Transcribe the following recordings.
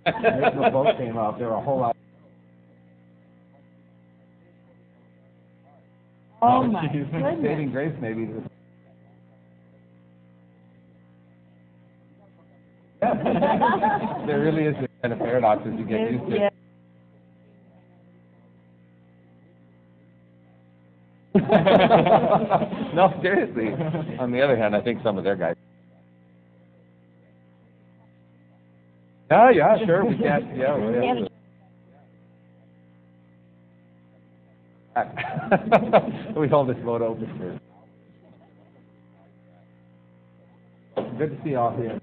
The boat came up. There were a whole lot. Oh my goodness. Saving grace, maybe. There really is a kind of paradox as you get used to it. No, seriously. On the other hand, I think some of their guys. Yeah, sure. We can't. Yeah, we hold this boat open for. Good to see you all here.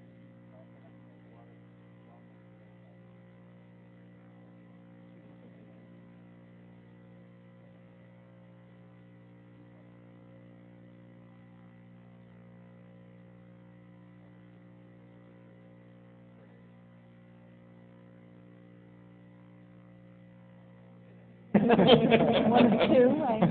One or two, right?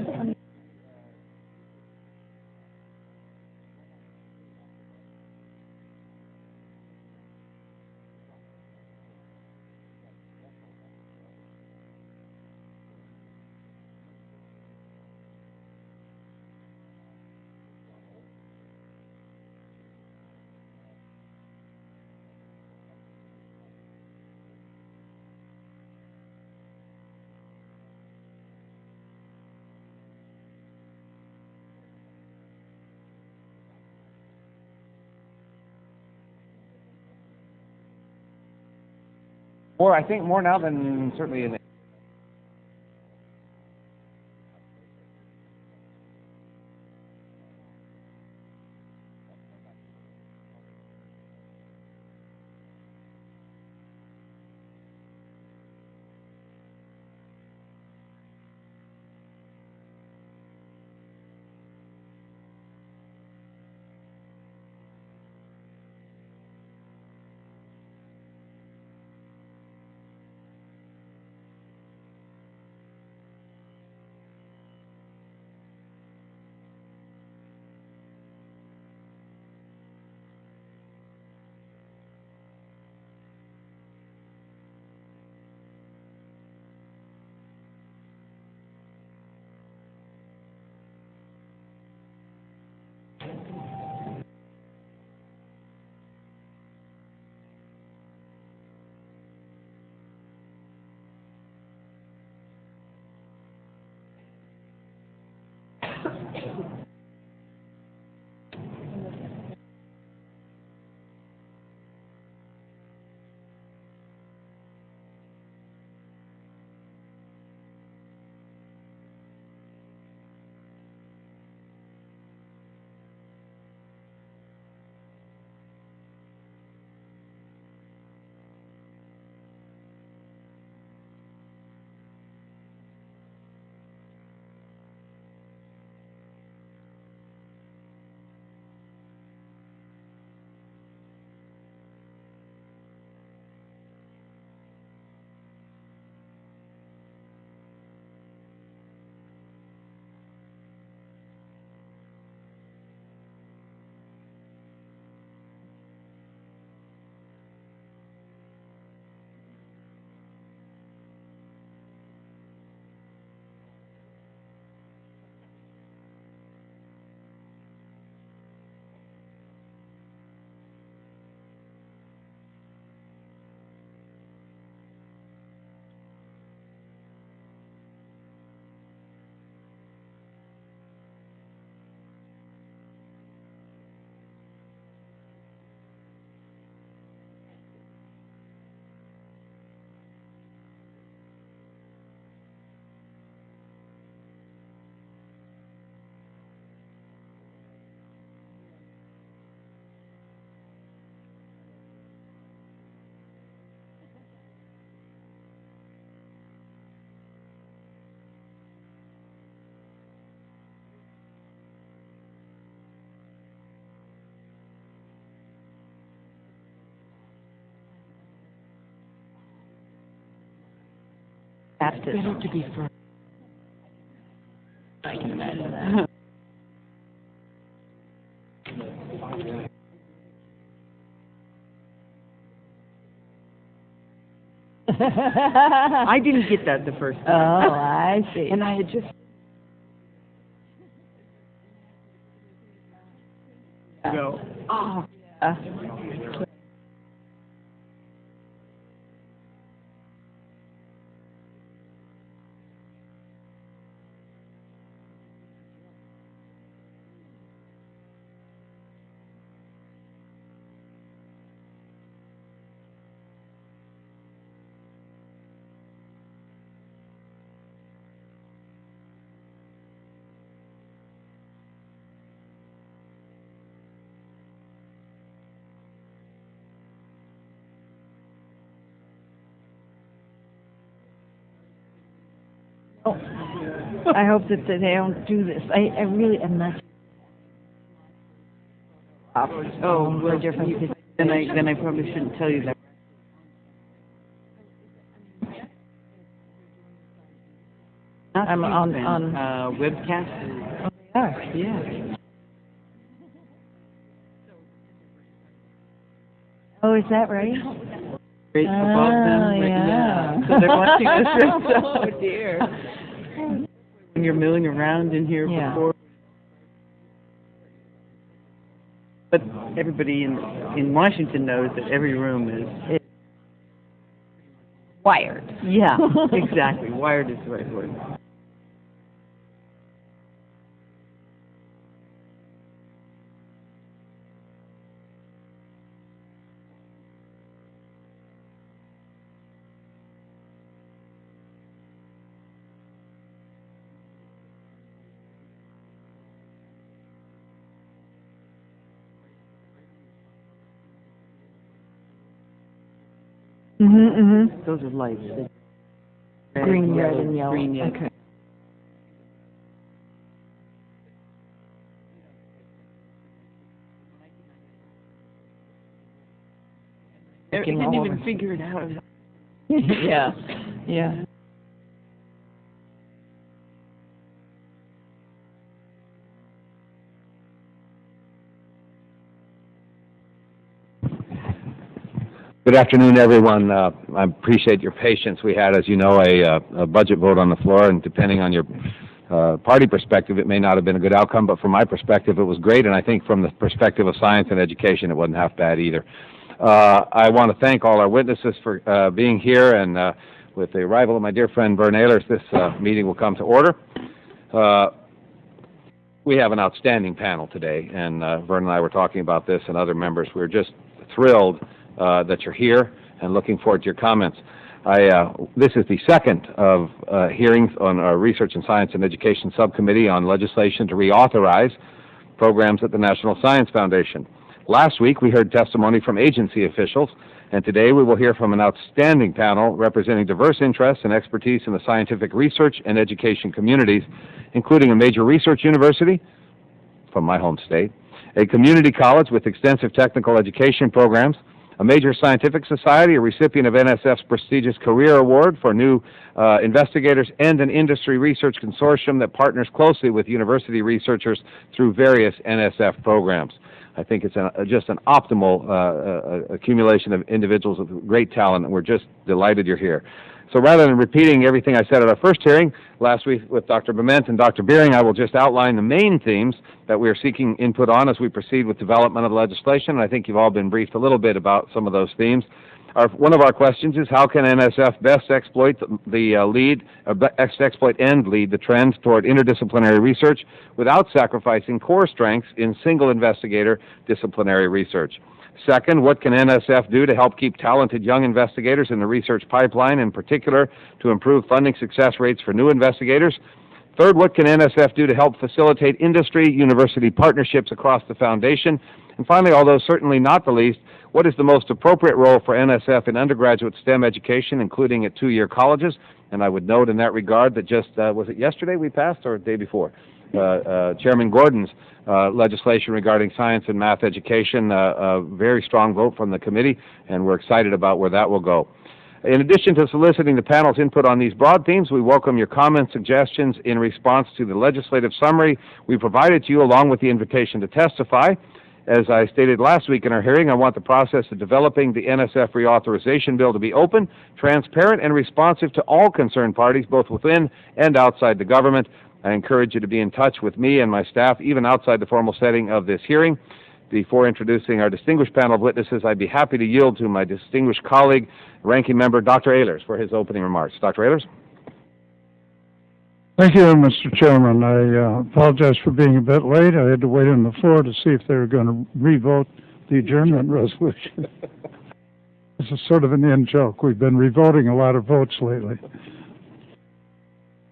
More, I think more now than certainly in the Better to be first. I can imagine that. I didn't get that the first Oh, time. I see. And I had just go, oh. I hope that they don't do this. I really am not. Oh, well, then I probably shouldn't tell you that. I'm on webcast. Yeah. Oh, is that right? Right above them. Yeah. So they're watching us right now. Oh dear. When you're milling around in here before. But everybody in Washington knows that every room is Wired. Yeah, exactly. Wired is the right word. Those are lights. Green, red, and yellow. Green, yellow. Okay. I didn't even figure it out. Yeah. Yeah. Good afternoon, everyone. I appreciate your patience. We had, as you know, a budget vote on the floor, and depending on your party perspective, it may not have been a good outcome, but from my perspective, it was great, and I think from the perspective of science and education, it wasn't half bad either. I want to thank all our witnesses for being here, and with the arrival of my dear friend Vern Ehlers, this meeting will come to order. We have an outstanding panel today, and Vern and I were talking about this, and other members. We're just thrilled that you're here, and looking forward to your comments. This is the second of hearings on our Research and Science and Education Subcommittee on legislation to reauthorize programs at the National Science Foundation. Last week, we heard testimony from agency officials, and today we will hear from an outstanding panel representing diverse interests and expertise in the scientific research and education communities, including a major research university from my home state, a community college with extensive technical education programs, a major scientific society, a recipient of NSF's prestigious Career Award for new investigators, and an industry research consortium that partners closely with university researchers through various NSF programs. I think it's just an optimal accumulation of individuals with great talent, and we're just delighted you're here. So rather than repeating everything I said at our first hearing last week with Dr. Bement and Dr. Beering, I will just outline the main themes that we are seeking input on as we proceed with development of legislation. And I think you've all been briefed a little bit about some of those themes. One of our questions is, how can NSF best exploit exploit and lead the trends toward interdisciplinary research without sacrificing core strengths in single investigator disciplinary research? Second, what can NSF do to help keep talented young investigators in the research pipeline, in particular to improve funding success rates for new investigators? Third, what can NSF do to help facilitate industry-university partnerships across the foundation? And finally, although certainly not the least, what is the most appropriate role for NSF in undergraduate STEM education, including at two-year colleges? And I would note in that regard that just, was it yesterday we passed or the day before? Chairman Gordon's legislation regarding science and math education, a very strong vote from the committee, and we're excited about where that will go. In addition to soliciting the panel's input on these broad themes, we welcome your comments, suggestions in response to the legislative summary we provided to you, along with the invitation to testify. As I stated last week in our hearing, I want the process of developing the NSF reauthorization bill to be open, transparent, and responsive to all concerned parties, both within and outside the government. I encourage you to be in touch with me and my staff, even outside the formal setting of this hearing. Before introducing our distinguished panel of witnesses, I'd be happy to yield to my distinguished colleague, Ranking Member Dr. Ehlers, for his opening remarks. Dr. Ehlers? Thank you, Mr. Chairman. I apologize for being a bit late. I had to wait on the floor to see if they were going to revote the adjournment resolution. This is sort of an in-joke. We've been revoting a lot of votes lately.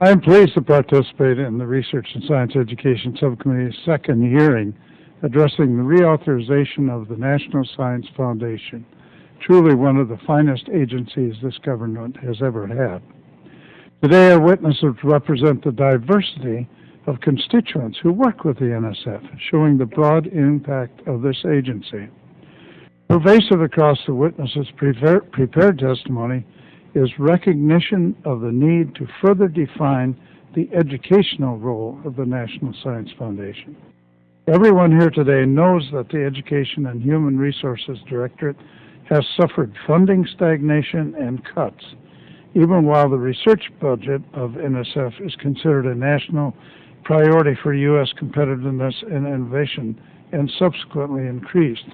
I am pleased to participate in the Research and Science Education Subcommittee's second hearing addressing the reauthorization of the National Science Foundation, truly one of the finest agencies this government has ever had. Today, our witnesses represent the diversity of constituents who work with the NSF, showing the broad impact of this agency. Pervasive across the witnesses' prepared testimony is recognition of the need to further define the educational role of the National Science Foundation. Everyone here today knows that the Education and Human Resources Directorate has suffered funding stagnation and cuts, even while the research budget of NSF is considered a national priority for U.S. competitiveness and innovation and subsequently increased.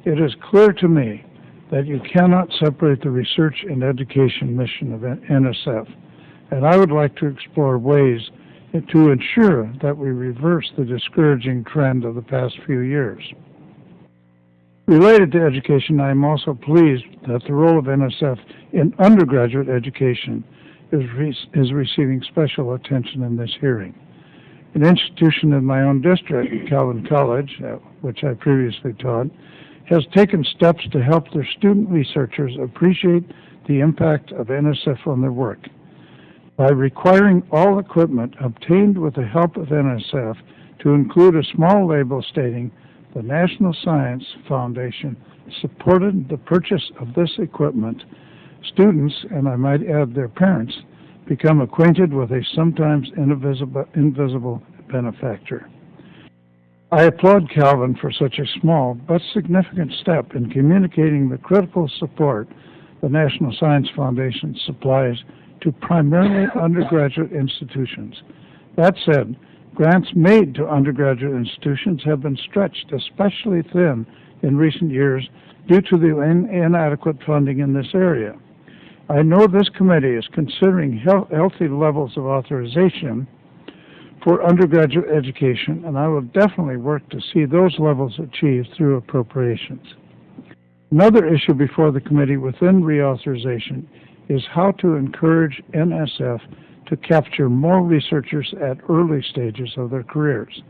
It is clear to me that you cannot separate the research and education mission of NSF, and I would like to explore ways to ensure that we reverse the discouraging trend of the past few years. Related to education, I am also pleased that the role of NSF in undergraduate education is receiving special attention in this hearing. An institution in my own district, Calvin College, which I previously taught, has taken steps to help their student researchers appreciate the impact of NSF on their work. By requiring all equipment obtained with the help of NSF to include a small label stating the National Science Foundation supported the purchase of this equipment, students, and I might add their parents, become acquainted with a sometimes invisible benefactor. I applaud Calvin for such a small but significant step in communicating the critical support the National Science Foundation supplies to primarily undergraduate institutions. That said, grants made to undergraduate institutions have been stretched especially thin in recent years due to the inadequate funding in this area. I know this committee is considering healthy levels of authorization for undergraduate education, and I will definitely work to see those levels achieved through appropriations. Another issue before the committee within reauthorization is how to encourage NSF to capture more researchers at early stages of their careers.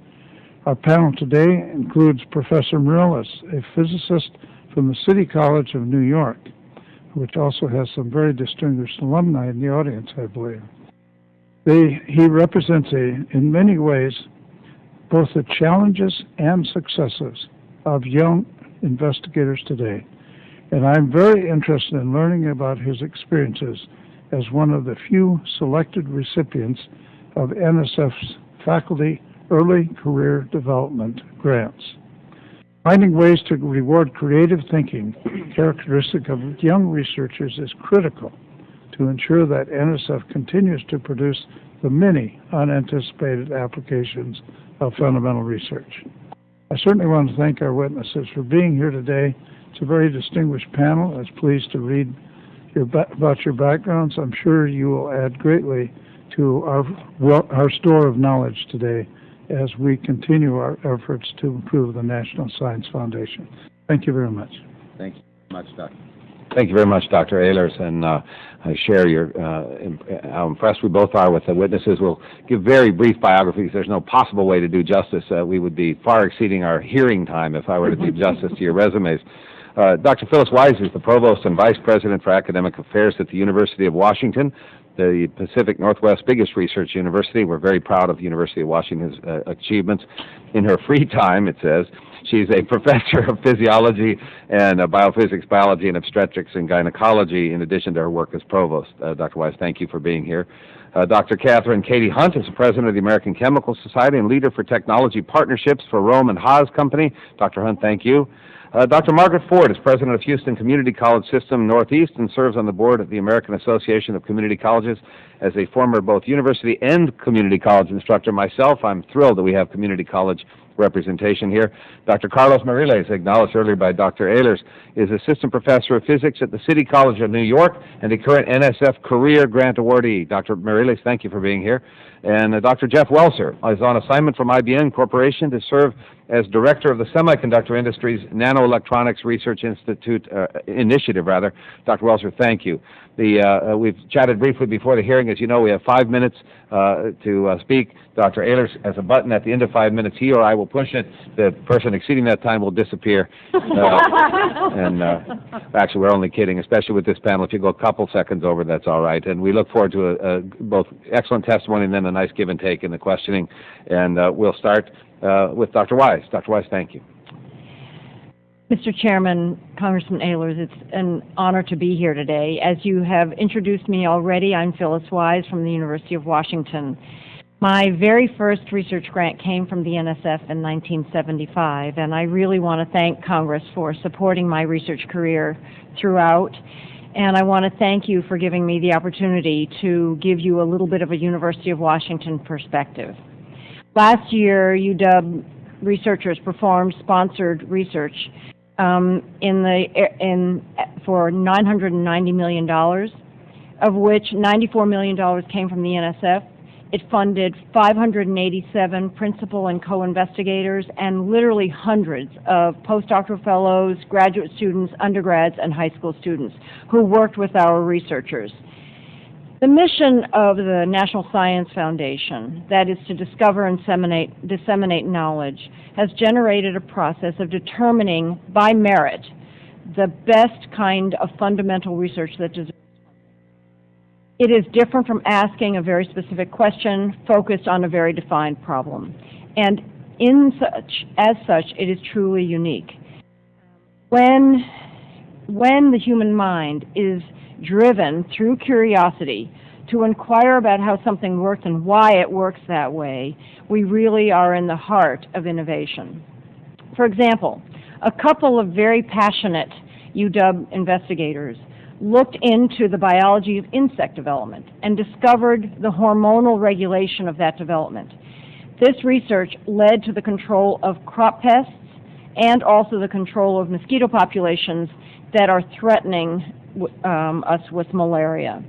Our panel today includes Professor Meriles, a physicist from the City College of New York, which also has some very distinguished alumni in the audience, I believe. He represents, in many ways, both the challenges and successes of young investigators today. And I'm very interested in learning about his experiences as one of the few selected recipients of NSF's Faculty Early Career Development Grants. Finding ways to reward creative thinking, characteristic of young researchers, is critical to ensure that NSF continues to produce the many unanticipated applications of fundamental research. I certainly want to thank our witnesses for being here today. It's a very distinguished panel. I was pleased to read about your backgrounds. I'm sure you will add greatly to our store of knowledge today as we continue our efforts to improve the National Science Foundation. Thank you very much. Thank you very much, Dr. Thank you very much, Dr. Ehlers, and I share how impressed we both are with the witnesses. We'll give very brief biographies. There's no possible way to do justice. We would be far exceeding our hearing time if I were to do justice to your resumes. Dr. Phyllis Wise is the Provost and Vice President for Academic Affairs at the University of Washington, the Pacific Northwest's biggest research university. We're very proud of the University of Washington's achievements. In her free time, it says, she's a professor of physiology and biophysics, biology, and obstetrics and gynecology, in addition to her work as provost. Dr. Wise, thank you for being here. Dr. Catherine Katie Hunt is the president of the American Chemical Society and leader for technology partnerships for Rome and Haas Company. Dr. Hunt, thank you. Dr. Margaret Ford is president of Houston Community College System Northeast and serves on the board of the American Association of Community Colleges. As a former both university and community college instructor myself, I'm thrilled that we have community college representation here. Dr. Carlos Meriles, acknowledged earlier by Dr. Ehlers, is assistant professor of physics at the City College of New York and a current NSF Career Grant awardee. Dr. Meriles, thank you for being here. And Dr. Jeff Welser is on assignment from IBM Corporation to serve as director of the Semiconductor Industry's Nanoelectronics Research Institute initiative. Dr. Welser, thank you. We've chatted briefly before the hearing. As you know, we have 5 minutes to speak. Dr. Ehlers has a button at the end of 5 minutes. He or I will push it. The person exceeding that time will disappear. Actually, we're only kidding, especially with this panel. If you go a couple seconds over, that's all right. And we look forward to both excellent testimony and then a nice give and take in the questioning. And we'll start with Dr. Wise. Dr. Wise, thank you. Mr. Chairman, Congressman Ehlers, it's an honor to be here today. As you have introduced me already, I'm Phyllis Wise from the University of Washington. My very first research grant came from the NSF in 1975, and I really want to thank Congress for supporting my research career throughout. And I want to thank you for giving me the opportunity to give you a little bit of a University of Washington perspective. Last year, UW researchers performed sponsored research for $990 million, of which $94 million came from the NSF. It funded 587 principal and co-investigators and literally hundreds of postdoctoral fellows, graduate students, undergrads, and high school students who worked with our researchers. The mission of the National Science Foundation, that is to discover and disseminate knowledge, has generated a process of determining by merit the best kind of fundamental research that deserves. It is different from asking a very specific question focused on a very defined problem. And as such, it is truly unique. When the human mind is driven through curiosity to inquire about how something works and why it works that way, we really are in the heart of innovation. For example, a couple of very passionate UW investigators looked into the biology of insect development and discovered the hormonal regulation of that development. This research led to the control of crop pests and also the control of mosquito populations that are threatening us with malaria.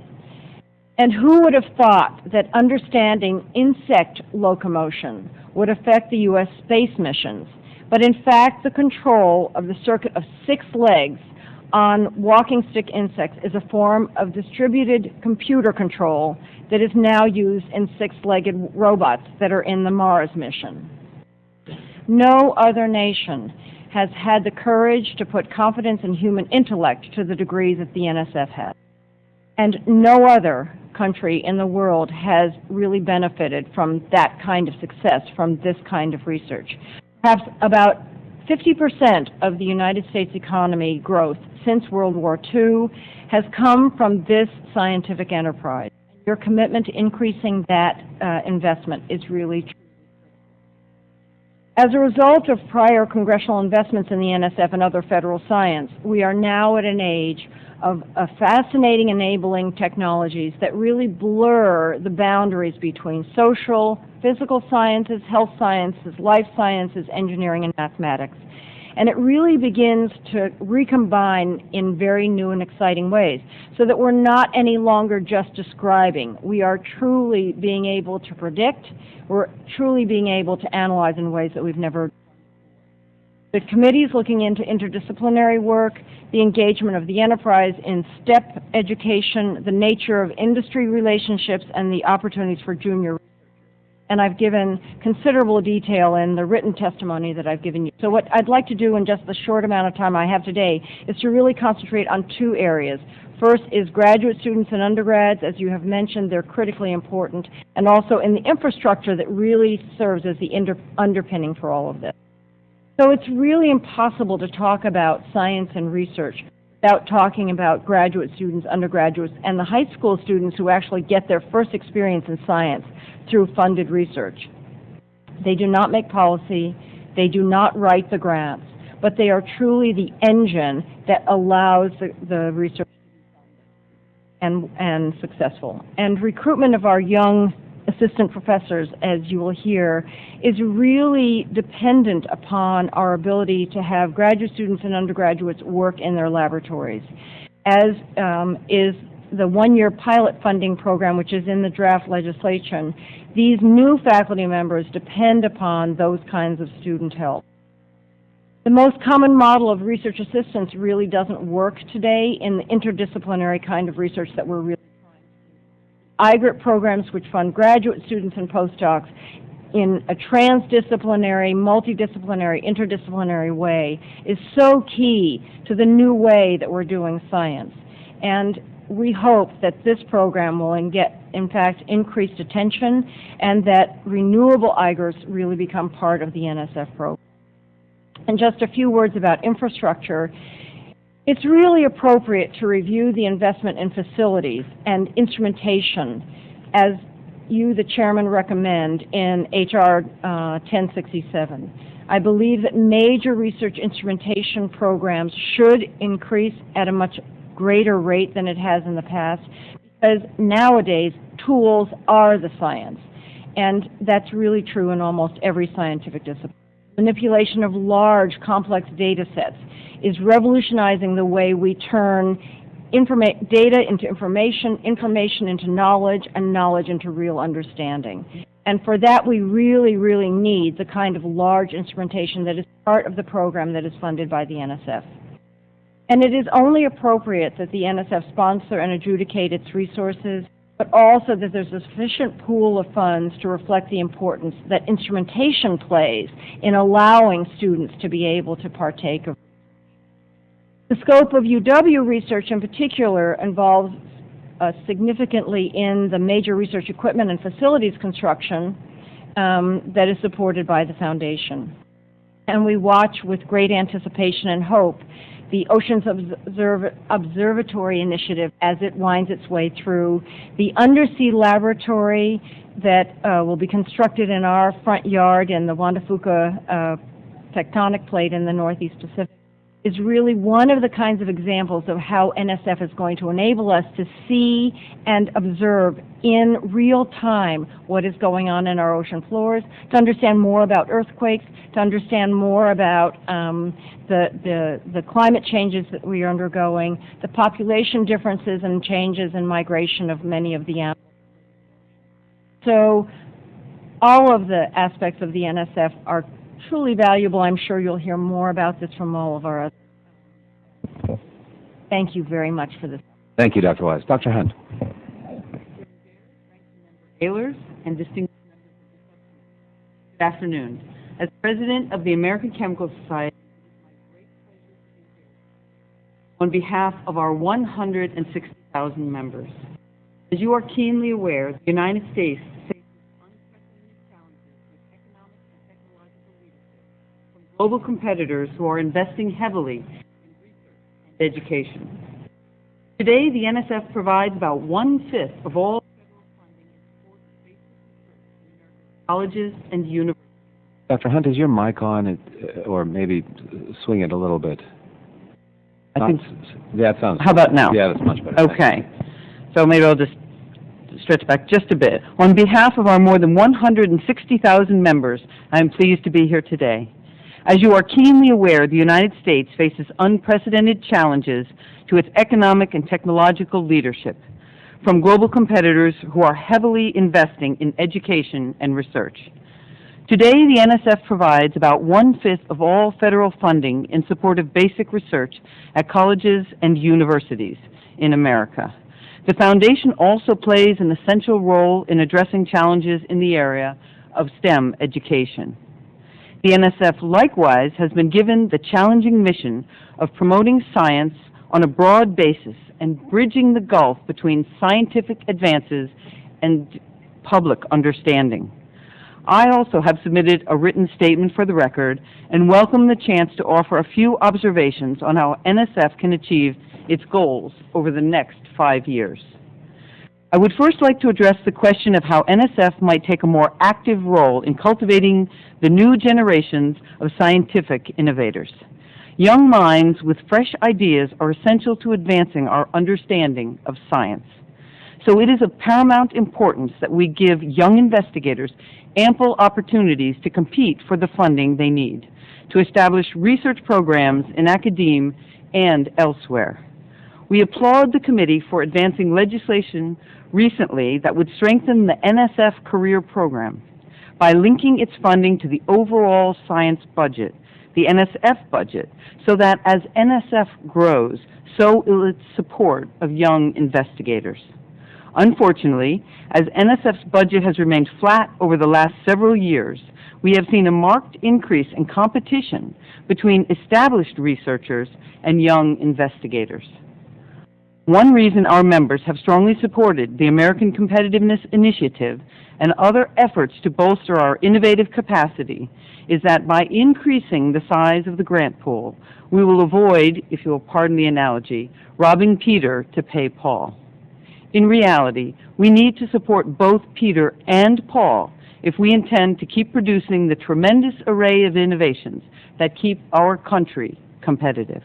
And who would have thought that understanding insect locomotion would affect the U.S. space missions? But in fact, the control of the circuit of 6 legs on walking stick insects is a form of distributed computer control that is now used in 6-legged robots that are in the Mars mission. No other nation has had the courage to put confidence in human intellect to the degree that the NSF has. And no other country in the world has really benefited from that kind of success, from this kind of research. Perhaps about 50% of the United States economy growth since World War II has come from this scientific enterprise. Your commitment to increasing that investment is really true. As a result of prior congressional investments in the NSF and other federal science, we are now at an age of fascinating enabling technologies that really blur the boundaries between social, physical sciences, health sciences, life sciences, engineering, and mathematics. And it really begins to recombine in very new and exciting ways, so that we're not any longer just describing. We are truly being able to predict. We're truly being able to analyze in ways that we've never. The committee is looking into interdisciplinary work, the engagement of the enterprise in STEP education, the nature of industry relationships, and the opportunities for junior. And I've given considerable detail in the written testimony that I've given you. So what I'd like to do in just the short amount of time I have today is to really concentrate on 2 areas. First is graduate students and undergrads. As you have mentioned, they're critically important, and also in the infrastructure that really serves as the underpinning for all of this. So it's really impossible to talk about science and research without talking about graduate students, undergraduates, and the high school students who actually get their first experience in science through funded research. They do not make policy, they do not write the grants, but they are truly the engine that allows the research and successful. And recruitment of our young assistant professors, as you will hear, is really dependent upon our ability to have graduate students and undergraduates work in their laboratories, as is the one-year pilot funding program, which is in the draft legislation. These new faculty members depend upon those kinds of student help. The most common model of research assistance really doesn't work today in the interdisciplinary kind of research that we're really trying. IGRIT programs, which fund graduate students and postdocs in a transdisciplinary, multidisciplinary, interdisciplinary way, is so key to the new way that we're doing science. And we hope that this program will get, in fact, increased attention, and that renewable IGRs really become part of the NSF program. And just a few words about infrastructure. It's really appropriate to review the investment in facilities and instrumentation, as you, the chairman, recommend in H.R. 1067. I believe that major research instrumentation programs should increase at a much greater rate than it has in the past, because nowadays tools are the science, and that's really true in almost every scientific discipline. Manipulation of large, complex data sets is revolutionizing the way we turn data into information, information into knowledge, and knowledge into real understanding. And for that, we really, really need the kind of large instrumentation that is part of the program that is funded by the NSF. And it is only appropriate that the NSF sponsor and adjudicate its resources, but also that there's a sufficient pool of funds to reflect the importance that instrumentation plays in allowing students to be able to partake of. The scope of UW research in particular involves significantly in the major research equipment and facilities construction that is supported by the foundation. And we watch with great anticipation and hope the Oceans Observatory Initiative as it winds its way through, the undersea laboratory that will be constructed in our front yard in the Juan de Fuca tectonic plate in the Northeast Pacific, is really one of the kinds of examples of how NSF is going to enable us to see and observe in real time what is going on in our ocean floors, to understand more about earthquakes, to understand more about the climate changes that we are undergoing, the population differences and changes in migration of many of the animals. So all of the aspects of the NSF are truly valuable. I'm sure you'll hear more about this from all of our others. Thank you very much for this. Thank you, Dr. Wise. Dr. Hunt. Taylors and distinguished members of the subcommittee. Good afternoon. As president of the American Chemical Society, it is my great pleasure to be here on behalf of our 160,000 members. As you are keenly aware, the United States faces unprecedented challenges with economic and technological leadership from global competitors who are investing heavily in research and education. Today, the NSF provides about 1/5 of all federal funding in support of basic research in American colleges and universities. Dr. Hunt, is your mic on, or maybe swing it a little bit? I think. That sounds. How about now? Yeah, that's much better. Okay. So maybe I'll just stretch back just a bit. On behalf of our more than 160,000 members, I am pleased to be here today. As you are keenly aware, the United States faces unprecedented challenges to its economic and technological leadership from global competitors who are heavily investing in education and research. Today, the NSF provides about 1/5 of all federal funding in support of basic research at colleges and universities in America. The foundation also plays an essential role in addressing challenges in the area of STEM education. The NSF likewise has been given the challenging mission of promoting science on a broad basis and bridging the gulf between scientific advances and public understanding. I also have submitted a written statement for the record and welcome the chance to offer a few observations on how NSF can achieve its goals over the next 5 years. I would first like to address the question of how NSF might take a more active role in cultivating the new generations of scientific innovators. Young minds with fresh ideas are essential to advancing our understanding of science. So it is of paramount importance that we give young investigators ample opportunities to compete for the funding they need, to establish research programs in academia and elsewhere. We applaud the committee for advancing legislation recently that would strengthen the NSF career program by linking its funding to the overall science budget, the NSF budget, so that as NSF grows, so will its support of young investigators. Unfortunately, as NSF's budget has remained flat over the last several years, we have seen a marked increase in competition between established researchers and young investigators. One reason our members have strongly supported the American Competitiveness Initiative and other efforts to bolster our innovative capacity is that by increasing the size of the grant pool, we will avoid, if you will pardon the analogy, robbing Peter to pay Paul. In reality, we need to support both Peter and Paul if we intend to keep producing the tremendous array of innovations that keep our country competitive.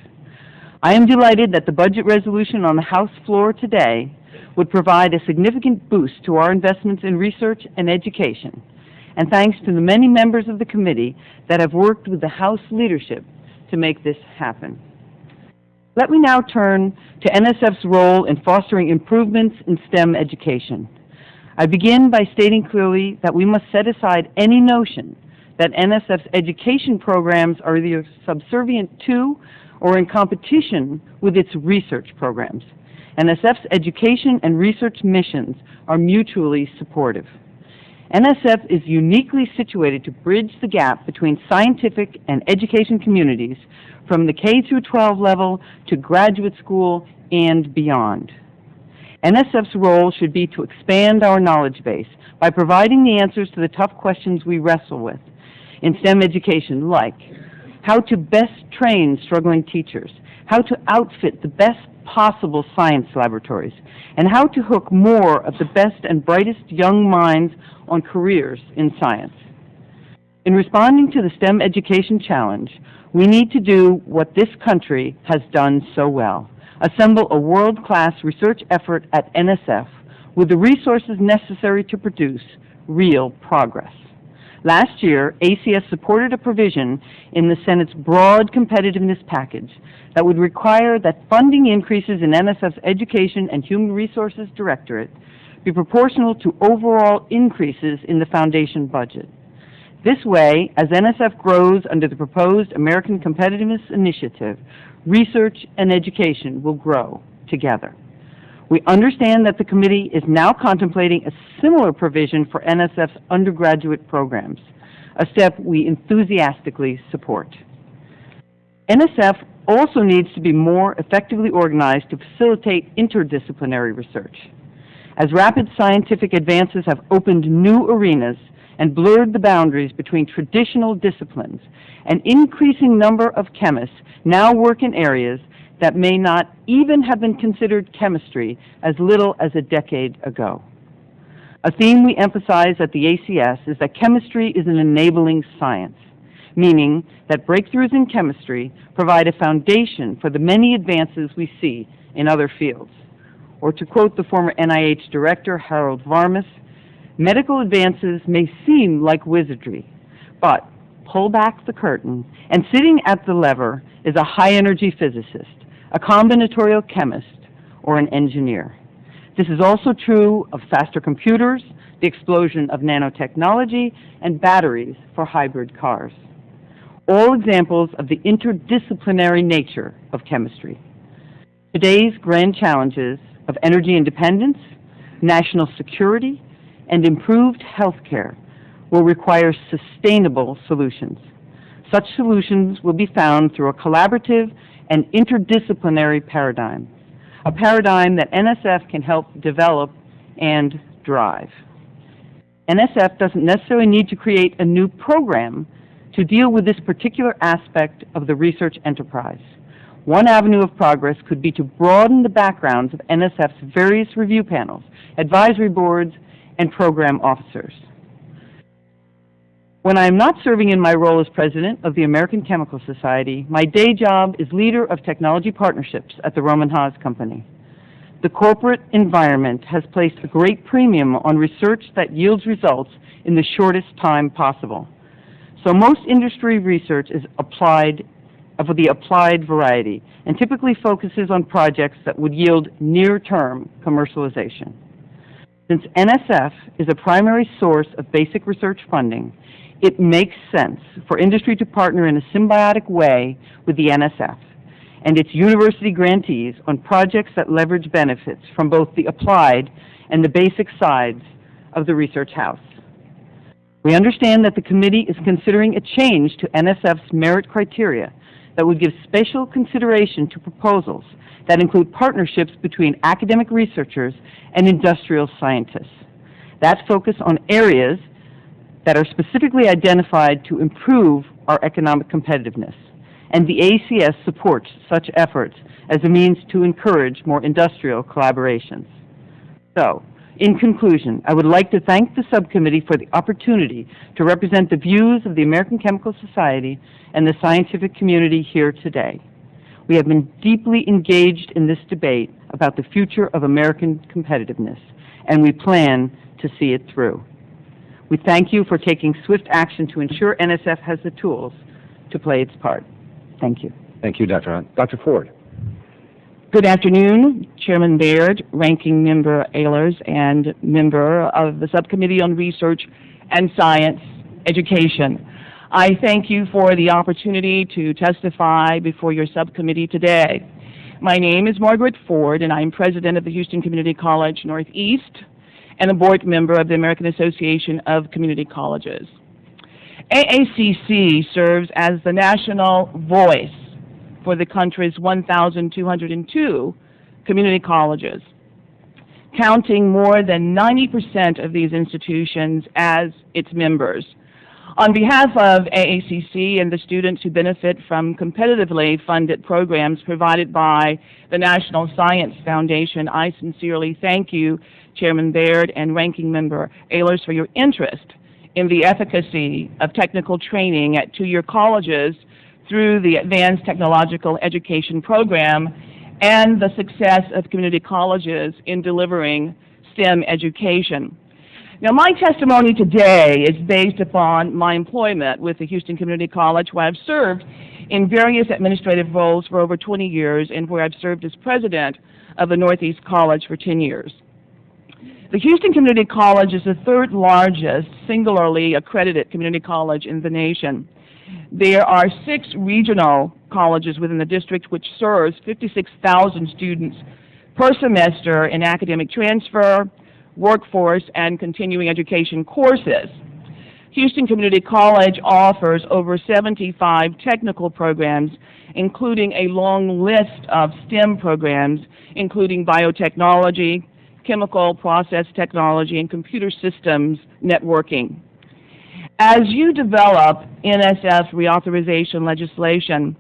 I am delighted that the budget resolution on the House floor today would provide a significant boost to our investments in research and education, and thanks to the many members of the committee that have worked with the House leadership to make this happen. Let me now turn to NSF's role in fostering improvements in STEM education. I begin by stating clearly that we must set aside any notion that NSF's education programs are either subservient to or in competition with its research programs. NSF's education and research missions are mutually supportive. NSF is uniquely situated to bridge the gap between scientific and education communities from the K through 12 level to graduate school and beyond. NSF's role should be to expand our knowledge base by providing the answers to the tough questions we wrestle with in STEM education, like how to best train struggling teachers, how to outfit the best possible science laboratories, and how to hook more of the best and brightest young minds on careers in science. In responding to the STEM education challenge, we need to do what this country has done so well: assemble a world-class research effort at NSF with the resources necessary to produce real progress. Last year, ACS supported a provision in the Senate's broad competitiveness package that would require that funding increases in NSF's Education and Human Resources Directorate be proportional to overall increases in the foundation budget. This way, as NSF grows under the proposed American Competitiveness Initiative, research and education will grow together. We understand that the committee is now contemplating a similar provision for NSF's undergraduate programs, a step we enthusiastically support. NSF also needs to be more effectively organized to facilitate interdisciplinary research. As rapid scientific advances have opened new arenas and blurred the boundaries between traditional disciplines, an increasing number of chemists now work in areas that may not even have been considered chemistry as little as a decade ago. A theme we emphasize at the ACS is that chemistry is an enabling science, meaning that breakthroughs in chemistry provide a foundation for the many advances we see in other fields. Or to quote the former NIH director, Harold Varmus, medical advances may seem like wizardry, but pull back the curtain, and sitting at the lever is a high-energy physicist, a combinatorial chemist, or an engineer. This is also true of faster computers, the explosion of nanotechnology, and batteries for hybrid cars. All examples of the interdisciplinary nature of chemistry. Today's grand challenges of energy independence, national security, and improved health care will require sustainable solutions. Such solutions will be found through a collaborative and interdisciplinary paradigm, a paradigm that NSF can help develop and drive. NSF doesn't necessarily need to create a new program to deal with this particular aspect of the research enterprise. One avenue of progress could be to broaden the backgrounds of NSF's various review panels, advisory boards, and program officers. When I am not serving in my role as president of the American Chemical Society, my day job is leader of technology partnerships at the Roman Haas Company. The corporate environment has placed a great premium on research that yields results in the shortest time possible. So most industry research is applied of the applied variety and typically focuses on projects that would yield near-term commercialization. Since NSF is a primary source of basic research funding, it makes sense for industry to partner in a symbiotic way with the NSF and its university grantees on projects that leverage benefits from both the applied and the basic sides of the research house. We understand that the committee is considering a change to NSF's merit criteria that would give special consideration to proposals that include partnerships between academic researchers and industrial scientists. That focus on areas that are specifically identified to improve our economic competitiveness. And the ACS supports such efforts as a means to encourage more industrial collaborations. So, in conclusion, I would like to thank the subcommittee for the opportunity to represent the views of the American Chemical Society and the scientific community here today. We have been deeply engaged in this debate about the future of American competitiveness, and we plan to see it through. We thank you for taking swift action to ensure NSF has the tools to play its part. Thank you. Thank you, Dr. Hunt. Dr. Ford. Good afternoon, Chairman Baird, Ranking Member Ehlers, and member of the Subcommittee on Research and Science Education. I thank you for the opportunity to testify before your subcommittee today. My name is Margaret Ford, and I'm president of the Houston Community College Northeast and a board member of the American Association of Community Colleges. AACC serves as the national voice for the country's 1,202 community colleges, counting more than 90% of these institutions as its members. On behalf of AACC and the students who benefit from competitively funded programs provided by the National Science Foundation, I sincerely thank you, Chairman Baird and Ranking Member Ehlers, for your interest in the efficacy of technical training at two-year colleges through the Advanced Technological Education Program and the success of community colleges in delivering STEM education. Now, my testimony today is based upon my employment with the Houston Community College, where I've served in various administrative roles for over 20 years and where I've served as president of the Northeast College for 10 years. The Houston Community College is the third largest singularly accredited community college in the nation. There are 6 regional colleges within the district which serves 56,000 students per semester in academic transfer, workforce, and continuing education courses. Houston Community College offers over 75 technical programs, including a long list of STEM programs, including biotechnology, chemical process technology, and computer systems networking. As you develop NSF reauthorization legislation,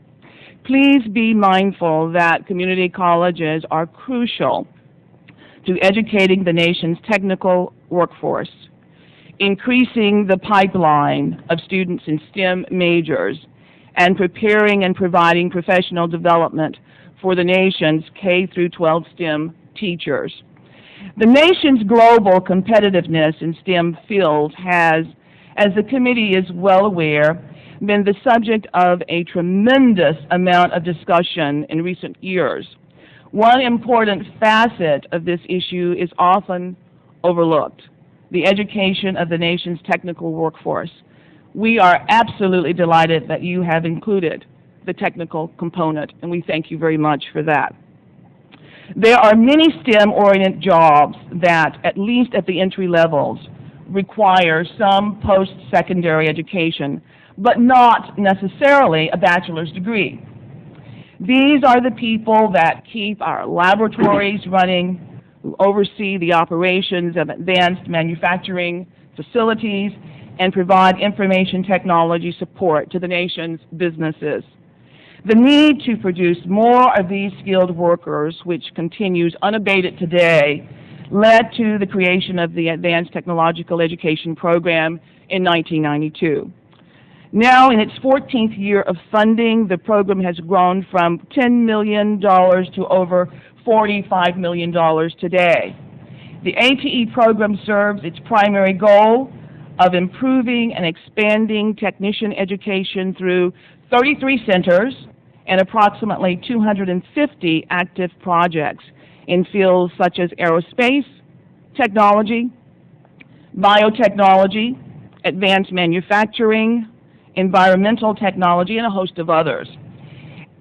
please be mindful that community colleges are crucial to educating the nation's technical workforce, increasing the pipeline of students in STEM majors, and preparing and providing professional development for the nation's K-12 STEM teachers. The nation's global competitiveness in STEM fields has, as the committee is well aware, been the subject of a tremendous amount of discussion in recent years. One important facet of this issue is often overlooked: the education of the nation's technical workforce. We are absolutely delighted that you have included the technical component, and we thank you very much for that. There are many STEM-oriented jobs that, at least at the entry levels, require some post-secondary education, but not necessarily a bachelor's degree. These are the people that keep our laboratories running, who oversee the operations of advanced manufacturing facilities, and provide information technology support to the nation's businesses. The need to produce more of these skilled workers, which continues unabated today, led to the creation of the Advanced Technological Education Program in 1992. Now, in its 14th year of funding, the program has grown from $10 million to over $45 million today. The ATE program serves its primary goal of improving and expanding technician education through 33 centers and approximately 250 active projects in fields such as aerospace, technology, biotechnology, advanced manufacturing, environmental technology, and a host of others.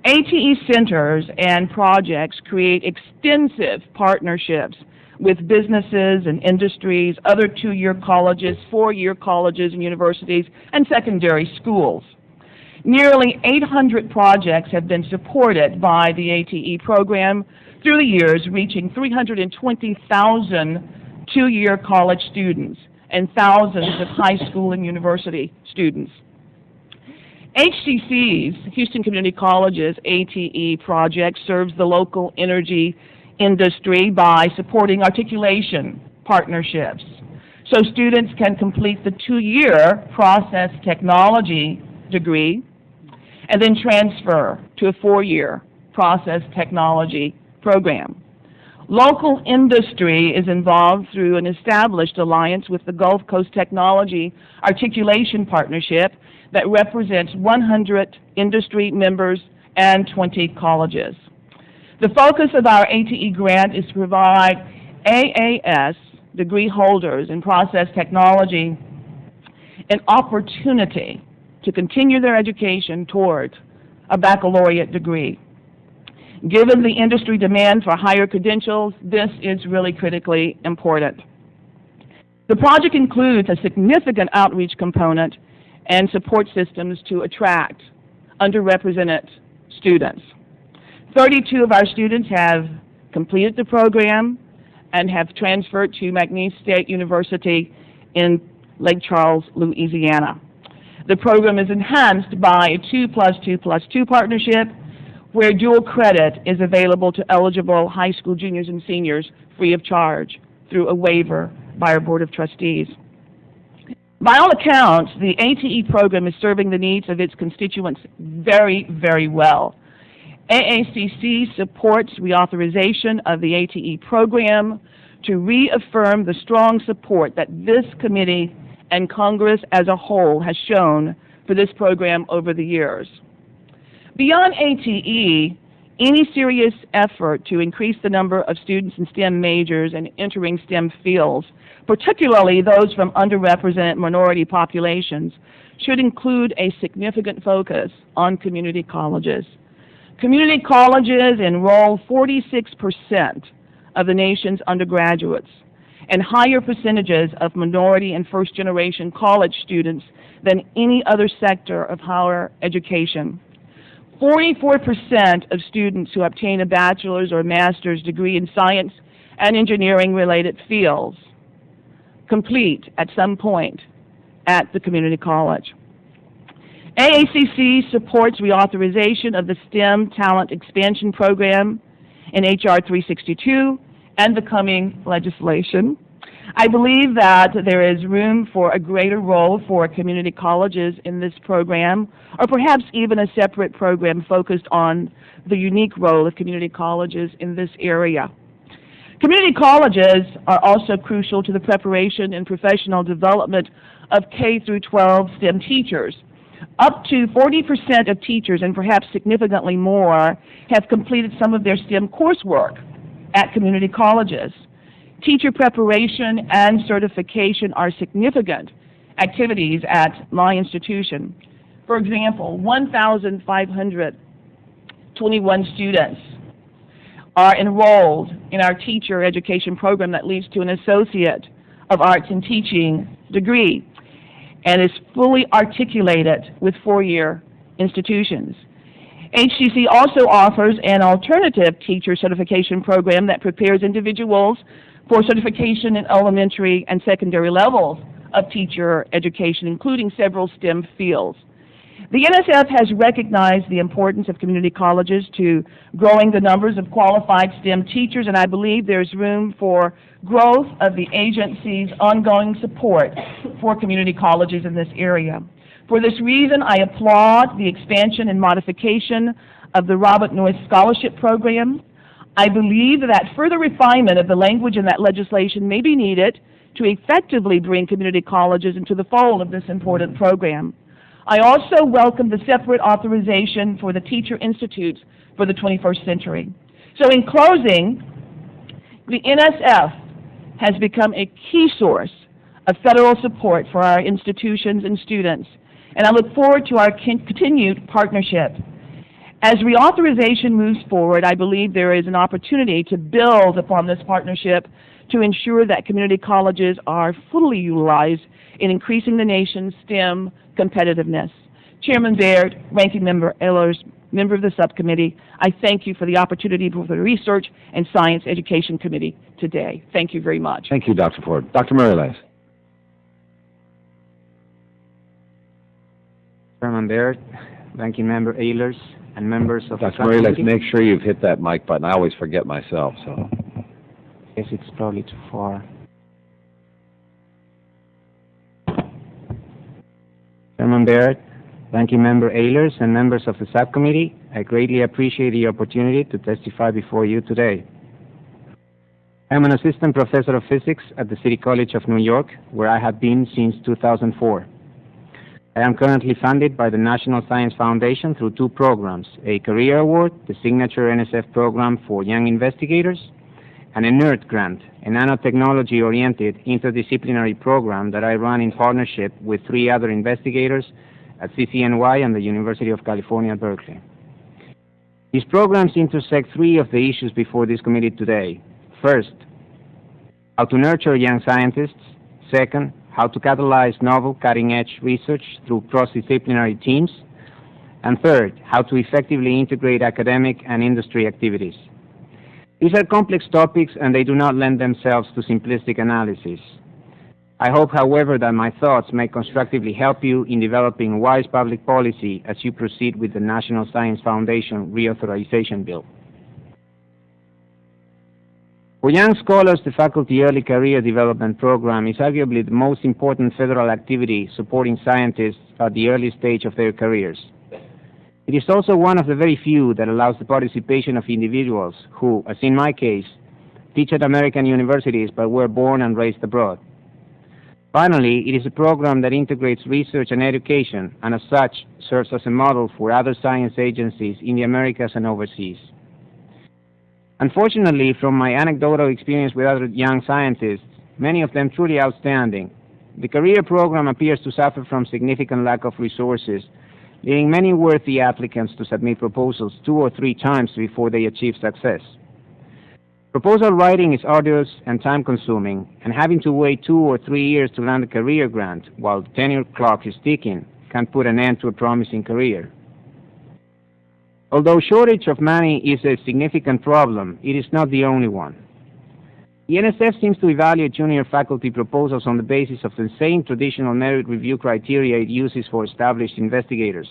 ATE centers and projects create extensive partnerships with businesses and industries, other two-year colleges, four-year colleges and universities, and secondary schools. Nearly 800 projects have been supported by the ATE program through the years, reaching 320,000 two-year college students and thousands of high school and university students. HCC's, Houston Community College's ATE project serves the local energy industry by supporting articulation partnerships, so students can complete the two-year process technology degree and then transfer to a four-year process technology program. Local industry is involved through an established alliance with the Gulf Coast Technology Articulation Partnership that represents 100 industry members and 20 colleges. The focus of our ATE grant is to provide AAS degree holders in process technology an opportunity to continue their education toward a baccalaureate degree. Given the industry demand for higher credentials, this is really critically important. The project includes a significant outreach component and support systems to attract underrepresented students. 32 of our students have completed the program and have transferred to McNeese State University in Lake Charles, Louisiana. The program is enhanced by a 2+2+2 partnership where dual credit is available to eligible high school juniors and seniors free of charge through a waiver by our Board of Trustees. By all accounts, the ATE program is serving the needs of its constituents very, very well. AACC supports reauthorization of the ATE program to reaffirm the strong support that this committee and Congress as a whole has shown for this program over the years. Beyond ATE, any serious effort to increase the number of students in STEM majors and entering STEM fields, particularly those from underrepresented minority populations, should include a significant focus on community colleges. Community colleges enroll 46% of the nation's undergraduates and higher percentages of minority and first-generation college students than any other sector of higher education. 44% of students who obtain a bachelor's or master's degree in science and engineering-related fields complete at some point at the community college. AACC supports reauthorization of the STEM Talent Expansion Program in H.R. 362 and the coming legislation. I believe that there is room for a greater role for community colleges in this program, or perhaps even a separate program focused on the unique role of community colleges in this area. Community colleges are also crucial to the preparation and professional development of K through 12 STEM teachers. Up to 40% of teachers, and perhaps significantly more, have completed some of their STEM coursework at community colleges. Teacher preparation and certification are significant activities at my institution. For example, 1,521 students are enrolled in our teacher education program that leads to an Associate of Arts in Teaching degree and is fully articulated with four-year institutions. HCC also offers an alternative teacher certification program that prepares individuals for certification in elementary and secondary levels of teacher education, including several STEM fields. The NSF has recognized the importance of community colleges to growing the numbers of qualified STEM teachers, and I believe there's room for growth of the agency's ongoing support for community colleges in this area. For this reason, I applaud the expansion and modification of the Robert Noyce Scholarship Program. I believe that further refinement of the language in that legislation may be needed to effectively bring community colleges into the fold of this important program. I also welcome the separate authorization for the Teacher Institutes for the 21st century. So in closing, the NSF has become a key source of federal support for our institutions and students, and I look forward to our continued partnership. As reauthorization moves forward, I believe there is an opportunity to build upon this partnership to ensure that community colleges are fully utilized in increasing the nation's STEM competitiveness. Chairman Baird, Ranking Member Ehlers, member of the subcommittee, I thank you for the opportunity for the Research and Science Education Committee today. Thank you very much. Thank you, Dr. Ford. Dr. Meriles. Chairman Baird, Ranking Member Ehlers, and members of Dr. the Meriles, subcommittee. make sure you've hit that mic button. I always forget myself, so. Guess it's probably too far. Chairman Baird, Ranking Member Ehlers, and members of the subcommittee, I greatly appreciate the opportunity to testify before you today. I am an assistant professor of physics at the City College of New York, where I have been since 2004. I am currently funded by the National Science Foundation through two programs, a career award, the signature NSF program for young investigators, and a NERD grant, a nanotechnology-oriented interdisciplinary program that I run in partnership with three other investigators at CCNY and the University of California, Berkeley. These programs intersect three of the issues before this committee today. First, how to nurture young scientists. Second, how to catalyze novel, cutting-edge research through cross-disciplinary teams. And third, how to effectively integrate academic and industry activities. These are complex topics, and they do not lend themselves to simplistic analysis. I hope, however, that my thoughts may constructively help you in developing wise public policy as you proceed with the National Science Foundation Reauthorization Bill. For young scholars, the Faculty Early Career Development Program is arguably the most important federal activity supporting scientists at the early stage of their careers. It is also one of the very few that allows the participation of individuals who, as in my case, teach at American universities but were born and raised abroad. Finally, it is a program that integrates research and education, and as such, serves as a model for other science agencies in the Americas and overseas. Unfortunately, from my anecdotal experience with other young scientists, many of them truly outstanding, the career program appears to suffer from significant lack of resources, leading many worthy applicants to submit proposals 2 or 3 times before they achieve success. Proposal writing is arduous and time-consuming, and having to wait 2 or 3 years to land a career grant while the tenure clock is ticking can put an end to a promising career. Although shortage of money is a significant problem, it is not the only one. The NSF seems to evaluate junior faculty proposals on the basis of the same traditional merit review criteria it uses for established investigators.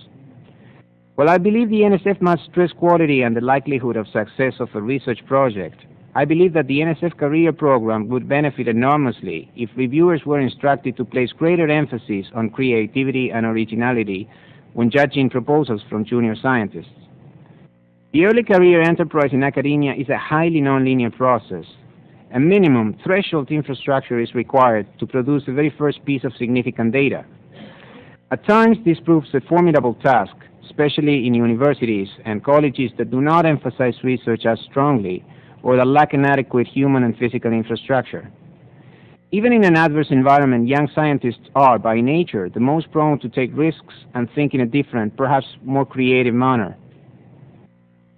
While I believe the NSF must stress quality and the likelihood of success of a research project, I believe that the NSF career program would benefit enormously if reviewers were instructed to place greater emphasis on creativity and originality when judging proposals from junior scientists. The early career enterprise in academia is a highly nonlinear process. A minimum threshold infrastructure is required to produce the very first piece of significant data. At times, this proves a formidable task, especially in universities and colleges that do not emphasize research as strongly or that lack an adequate human and physical infrastructure. Even in an adverse environment, young scientists are, by nature, the most prone to take risks and think in a different, perhaps more creative manner.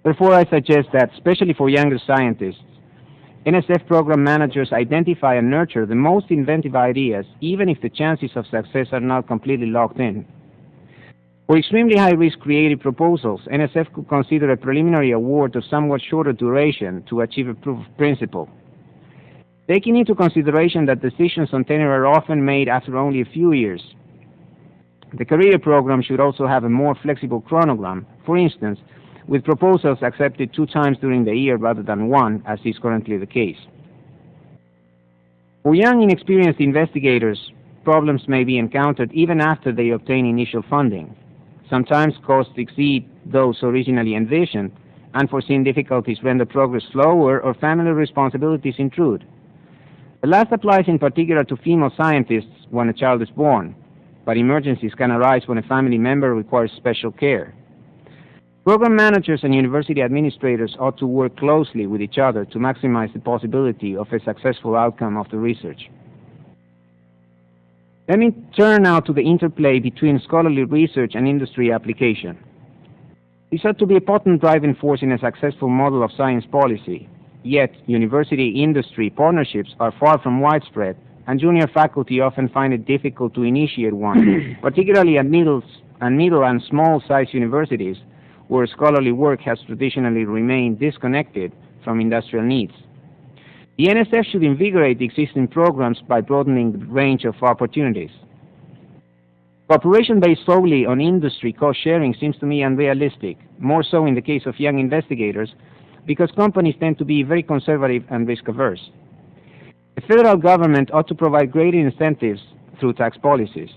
Therefore, I suggest that, especially for younger scientists, NSF program managers identify and nurture the most inventive ideas, even if the chances of success are not completely locked in. For extremely high-risk creative proposals, NSF could consider a preliminary award of somewhat shorter duration to achieve a proof of principle. taking into consideration that decisions on tenure are often made after only a few years. The career program should also have a more flexible chronogram, for instance, with proposals accepted 2 times during the year rather than 1, as is currently the case. For young, inexperienced investigators, problems may be encountered even after they obtain initial funding. Sometimes costs exceed those originally envisioned, unforeseen difficulties render progress slower, or family responsibilities intrude. The last applies in particular to female scientists when a child is born, but emergencies can arise when a family member requires special care. Program managers and university administrators ought to work closely with each other to maximize the possibility of a successful outcome of the research. Let me turn now to the interplay between scholarly research and industry application. This ought to be a potent driving force in a successful model of science policy, yet university-industry partnerships are far from widespread, and junior faculty often find it difficult to initiate one, particularly at middle and small-sized universities, where scholarly work has traditionally remained disconnected from industrial needs. The NSF should invigorate the existing programs by broadening the range of opportunities. Cooperation based solely on industry cost-sharing seems to me unrealistic, more so in the case of young investigators, because companies tend to be very conservative and risk-averse. The federal government ought to provide greater incentives through tax policies,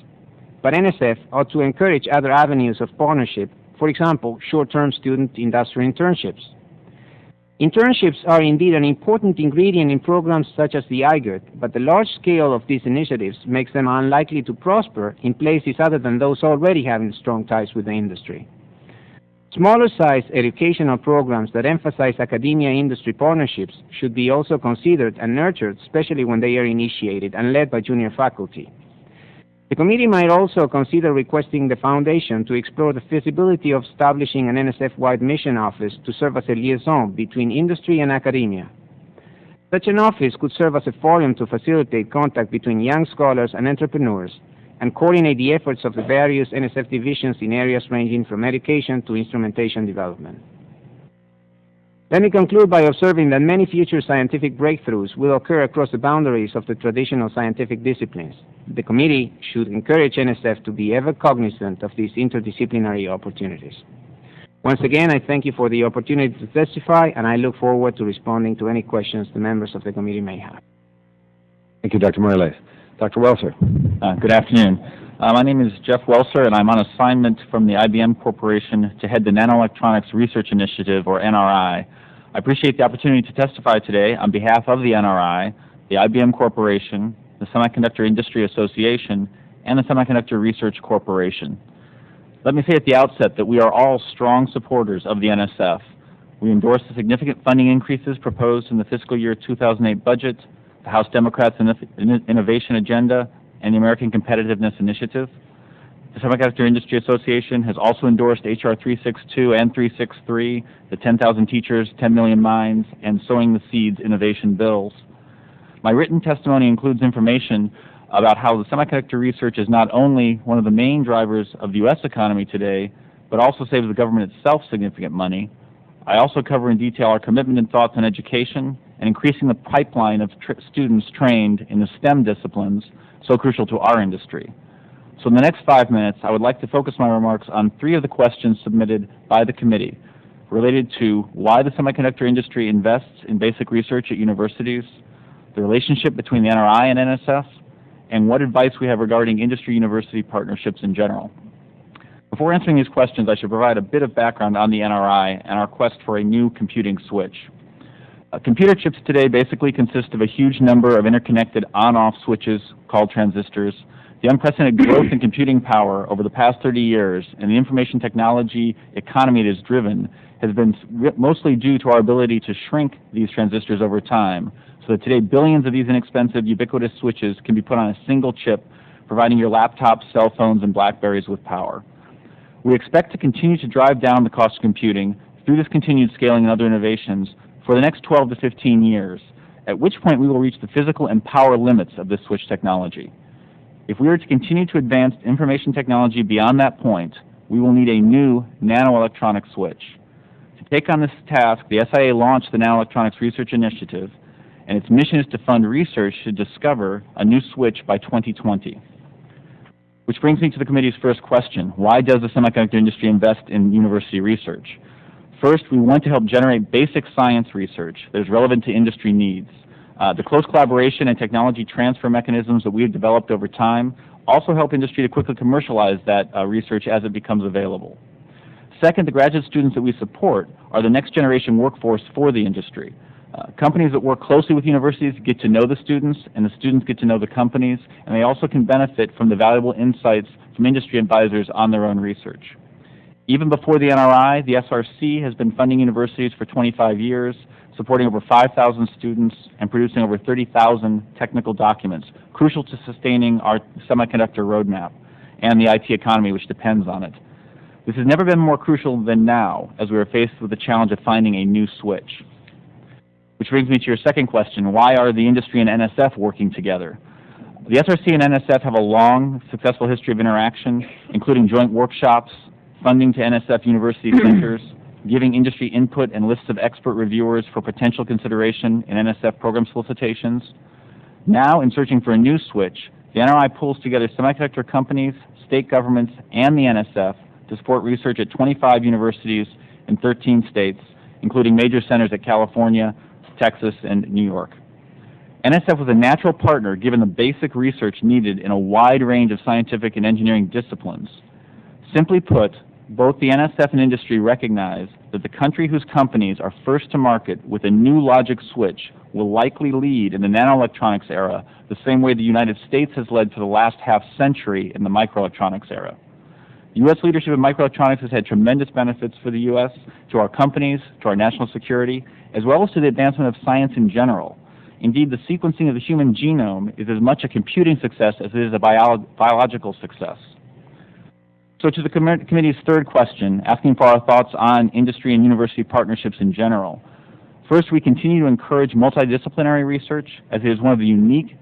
but NSF ought to encourage other avenues of partnership. For example, short-term student industrial internships. Internships are indeed an important ingredient in programs such as the IGERT, but the large scale of these initiatives makes them unlikely to prosper in places other than those already having strong ties with the industry. Smaller-sized educational programs that emphasize academia-industry partnerships should be also considered and nurtured, especially when they are initiated and led by junior faculty. The committee might also consider requesting the Foundation to explore the feasibility of establishing an NSF-wide mission office to serve as a liaison between industry and academia. Such an office could serve as a forum to facilitate contact between young scholars and entrepreneurs and coordinate the efforts of the various NSF divisions in areas ranging from education to instrumentation development. Let me conclude by observing that many future scientific breakthroughs will occur across the boundaries of the traditional scientific disciplines. The committee should encourage NSF to be ever cognizant of these interdisciplinary opportunities. Once again, I thank you for the opportunity to testify, and I look forward to responding to any questions the members of the committee may have. Thank you, Dr. Meriles. Dr. Welser. Good afternoon. My name is Jeff Welser, and I'm on assignment from the IBM Corporation to head the Nanoelectronics Research Initiative, or NRI. I appreciate the opportunity to testify today on behalf of the NRI, the IBM Corporation, the Semiconductor Industry Association, and the Semiconductor Research Corporation. Let me say at the outset that we are all strong supporters of the NSF. We endorse the significant funding increases proposed in the fiscal year 2008 budget, the House Democrats' Innovation Agenda, and the American Competitiveness Initiative. The Semiconductor Industry Association has also endorsed H.R. 362 and 363, the 10,000 Teachers, 10 Million Minds, and Sowing the Seeds innovation bills. My written testimony includes information about how the semiconductor research is not only one of the main drivers of the U.S. economy today, but also saves the government itself significant money. I also cover in detail our commitment and thoughts on education and increasing the pipeline of students trained in the STEM disciplines so crucial to our industry. So in the next 5 minutes, I would like to focus my remarks on 3 of the questions submitted by the committee related to why the semiconductor industry invests in basic research at universities, the relationship between the NRI and NSF, and what advice we have regarding industry-university partnerships in general. Before answering these questions, I should provide a bit of background on the NRI and our quest for a new computing switch. Computer chips today basically consist of a huge number of interconnected on-off switches called transistors. The unprecedented growth in computing power over the past 30 years and the information technology economy it has driven has been mostly due to our ability to shrink these transistors over time, so that today billions of these inexpensive, ubiquitous switches can be put on a single chip, providing your laptops, cell phones, and BlackBerries with power. We expect to continue to drive down the cost of computing through this continued scaling and other innovations for the next 12 to 15 years, at which point we will reach the physical and power limits of this switch technology. If we are to continue to advance information technology beyond that point, we will need a new nanoelectronic switch. To take on this task, the SIA launched the Nanoelectronics Research Initiative, and its mission is to fund research to discover a new switch by 2020. Which brings me to the committee's first question. Why does the semiconductor industry invest in university research? First, we want to help generate basic science research that is relevant to industry needs. The close collaboration and technology transfer mechanisms that we have developed over time also help industry to quickly commercialize that research as it becomes available. Second, the graduate students that we support are the next generation workforce for the industry. Companies that work closely with universities get to know the students, and the students get to know the companies, and they also can benefit from the valuable insights from industry advisors on their own research. Even before the NRI, the SRC has been funding universities for 25 years, supporting over 5,000 students and producing over 30,000 technical documents, crucial to sustaining our semiconductor roadmap and the IT economy which depends on it. This has never been more crucial than now, as we are faced with the challenge of finding a new switch. Which brings me to your second question, why are the industry and NSF working together? The SRC and NSF have a long, successful history of interaction, including joint workshops, funding to NSF university centers, giving industry input and lists of expert reviewers for potential consideration in NSF program solicitations. Now, in searching for a new switch, the NRI pulls together semiconductor companies, state governments, and the NSF to support research at 25 universities in 13 states, including major centers at California, Texas, and New York. NSF was a natural partner given the basic research needed in a wide range of scientific and engineering disciplines. Simply put, both the NSF and industry recognize that the country whose companies are first to market with a new logic switch will likely lead in the nanoelectronics era the same way the United States has led for the last half-century in the microelectronics era. U.S. leadership in microelectronics has had tremendous benefits for the U.S., to our companies, to our national security, as well as to the advancement of science in general. Indeed, the sequencing of the human genome is as much a computing success as it is a biological success. So to the committee's third question, asking for our thoughts on industry and university partnerships in general. First, we continue to encourage multidisciplinary research, as it is one of the unique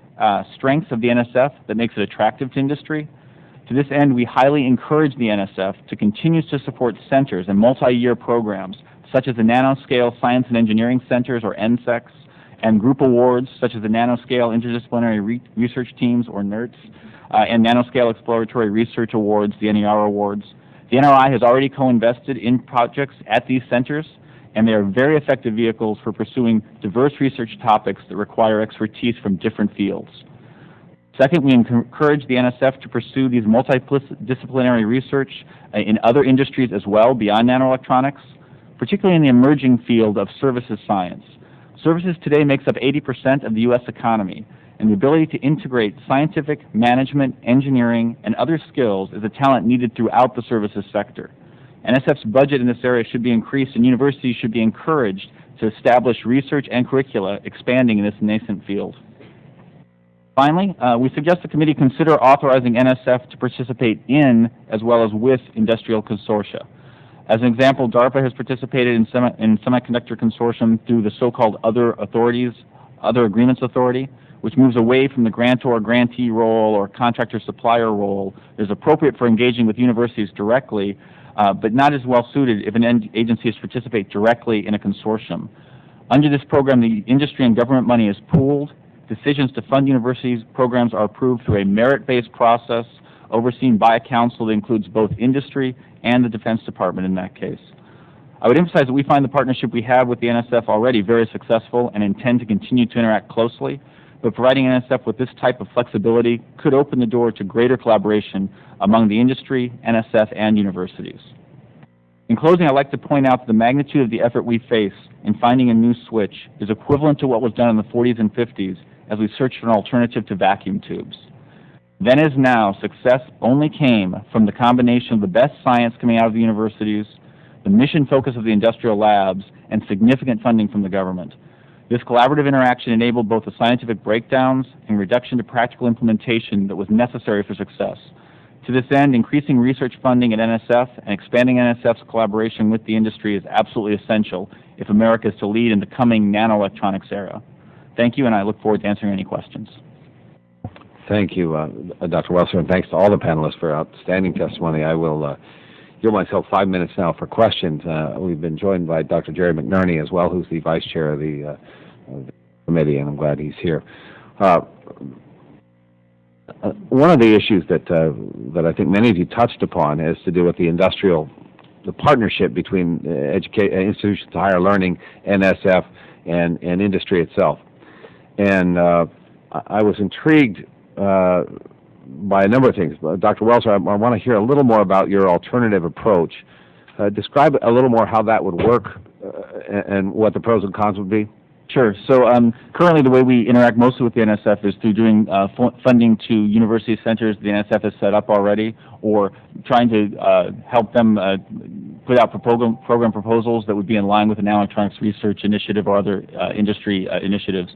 strengths of the NSF that makes it attractive to industry. To this end, we highly encourage the NSF to continue to support centers and multi-year programs, such as the Nanoscale Science and Engineering Centers, or NSECs, and group awards, such as the Nanoscale Interdisciplinary Research Teams, or NERTs, and Nanoscale Exploratory Research Awards, the NER Awards. The NRI has already co-invested in projects at these centers, and they are very effective vehicles for pursuing diverse research topics that require expertise from different fields. Second, we encourage the NSF to pursue these multidisciplinary research in other industries as well, beyond nanoelectronics, particularly in the emerging field of services science. Services today makes up 80% of the U.S. economy, and the ability to integrate scientific, management, engineering, and other skills is a talent needed throughout the services sector. NSF's budget in this area should be increased, and universities should be encouraged to establish research and curricula expanding in this nascent field. Finally, we suggest the committee consider authorizing NSF to participate in as well as with industrial consortia. As an example, DARPA has participated in Semiconductor Consortium through the so-called Other Agreements Authority, which moves away from the grantor-grantee role or contractor-supplier role. It is appropriate for engaging with universities directly, but not as well suited if an agency is to participate directly in a consortium. Under this program, the industry and government money is pooled. Decisions to fund universities programs are approved through a merit-based process overseen by a council that includes both industry and the Defense Department in that case. I would emphasize that we find the partnership we have with the NSF already very successful and intend to continue to interact closely, but providing NSF with this type of flexibility could open the door to greater collaboration among the industry, NSF, and universities. In closing, I'd like to point out that the magnitude of the effort we face in finding a new switch is equivalent to what was done in the 40s and 50s as we searched for an alternative to vacuum tubes. Then as now, success only came from the combination of the best science coming out of the universities, the mission focus of the industrial labs, and significant funding from the government. This collaborative interaction enabled both the scientific breakdowns and reduction to practical implementation that was necessary for success. To this end, increasing research funding at NSF and expanding NSF's collaboration with the industry is absolutely essential if America is to lead in the coming nanoelectronics era. Thank you, and I look forward to answering any questions. Thank you, Dr. Welser, and thanks to all the panelists for outstanding testimony. I will yield myself 5 minutes now for questions. We've been joined by Dr. Jerry McNerney as well, who's the Vice Chair of the committee, and I'm glad he's here. One of the issues that that I think many of you touched upon has to do with the partnership between institutions of higher learning, NSF, and industry itself. And I was intrigued by a number of things. Dr. Welser, I want to hear a little more about your alternative approach. Describe a little more how that would work and what the pros and cons would be. Sure. So currently the way we interact mostly with the NSF is through doing funding to university centers the NSF has set up already, or trying to help them put out program proposals that would be in line with the Nanoelectronics Research Initiative or other industry initiatives,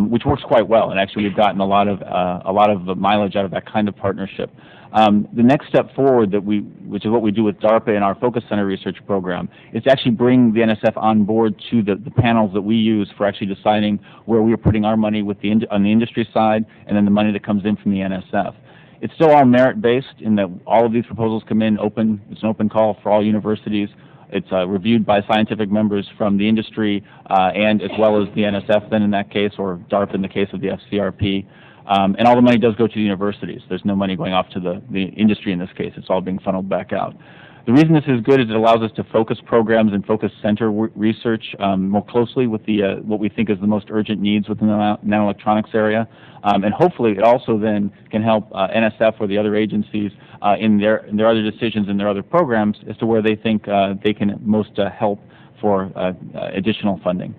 which works quite well. And actually we've gotten a lot of mileage out of that kind of partnership. The next step forward which is what we do with DARPA in our Focus Center research program, is to actually bring the NSF on board to the panels that we use for actually deciding where we are putting our money on the industry side, and then the money that comes in from the NSF. It's still all merit-based in that all of these proposals come in open. It's an open call for all universities. It's reviewed by scientific members from the industry and as well as the NSF then in that case, or DARPA in the case of the FCRP. And all the money does go to the universities. There's no money going off to the industry in this case. It's all being funneled back out. The reason this is good is it allows us to focus programs and focus center research more closely with what we think is the most urgent needs within the nanoelectronics area. And hopefully it also then can help NSF or the other agencies in their other decisions and their other programs as to where they think they can most help for additional funding.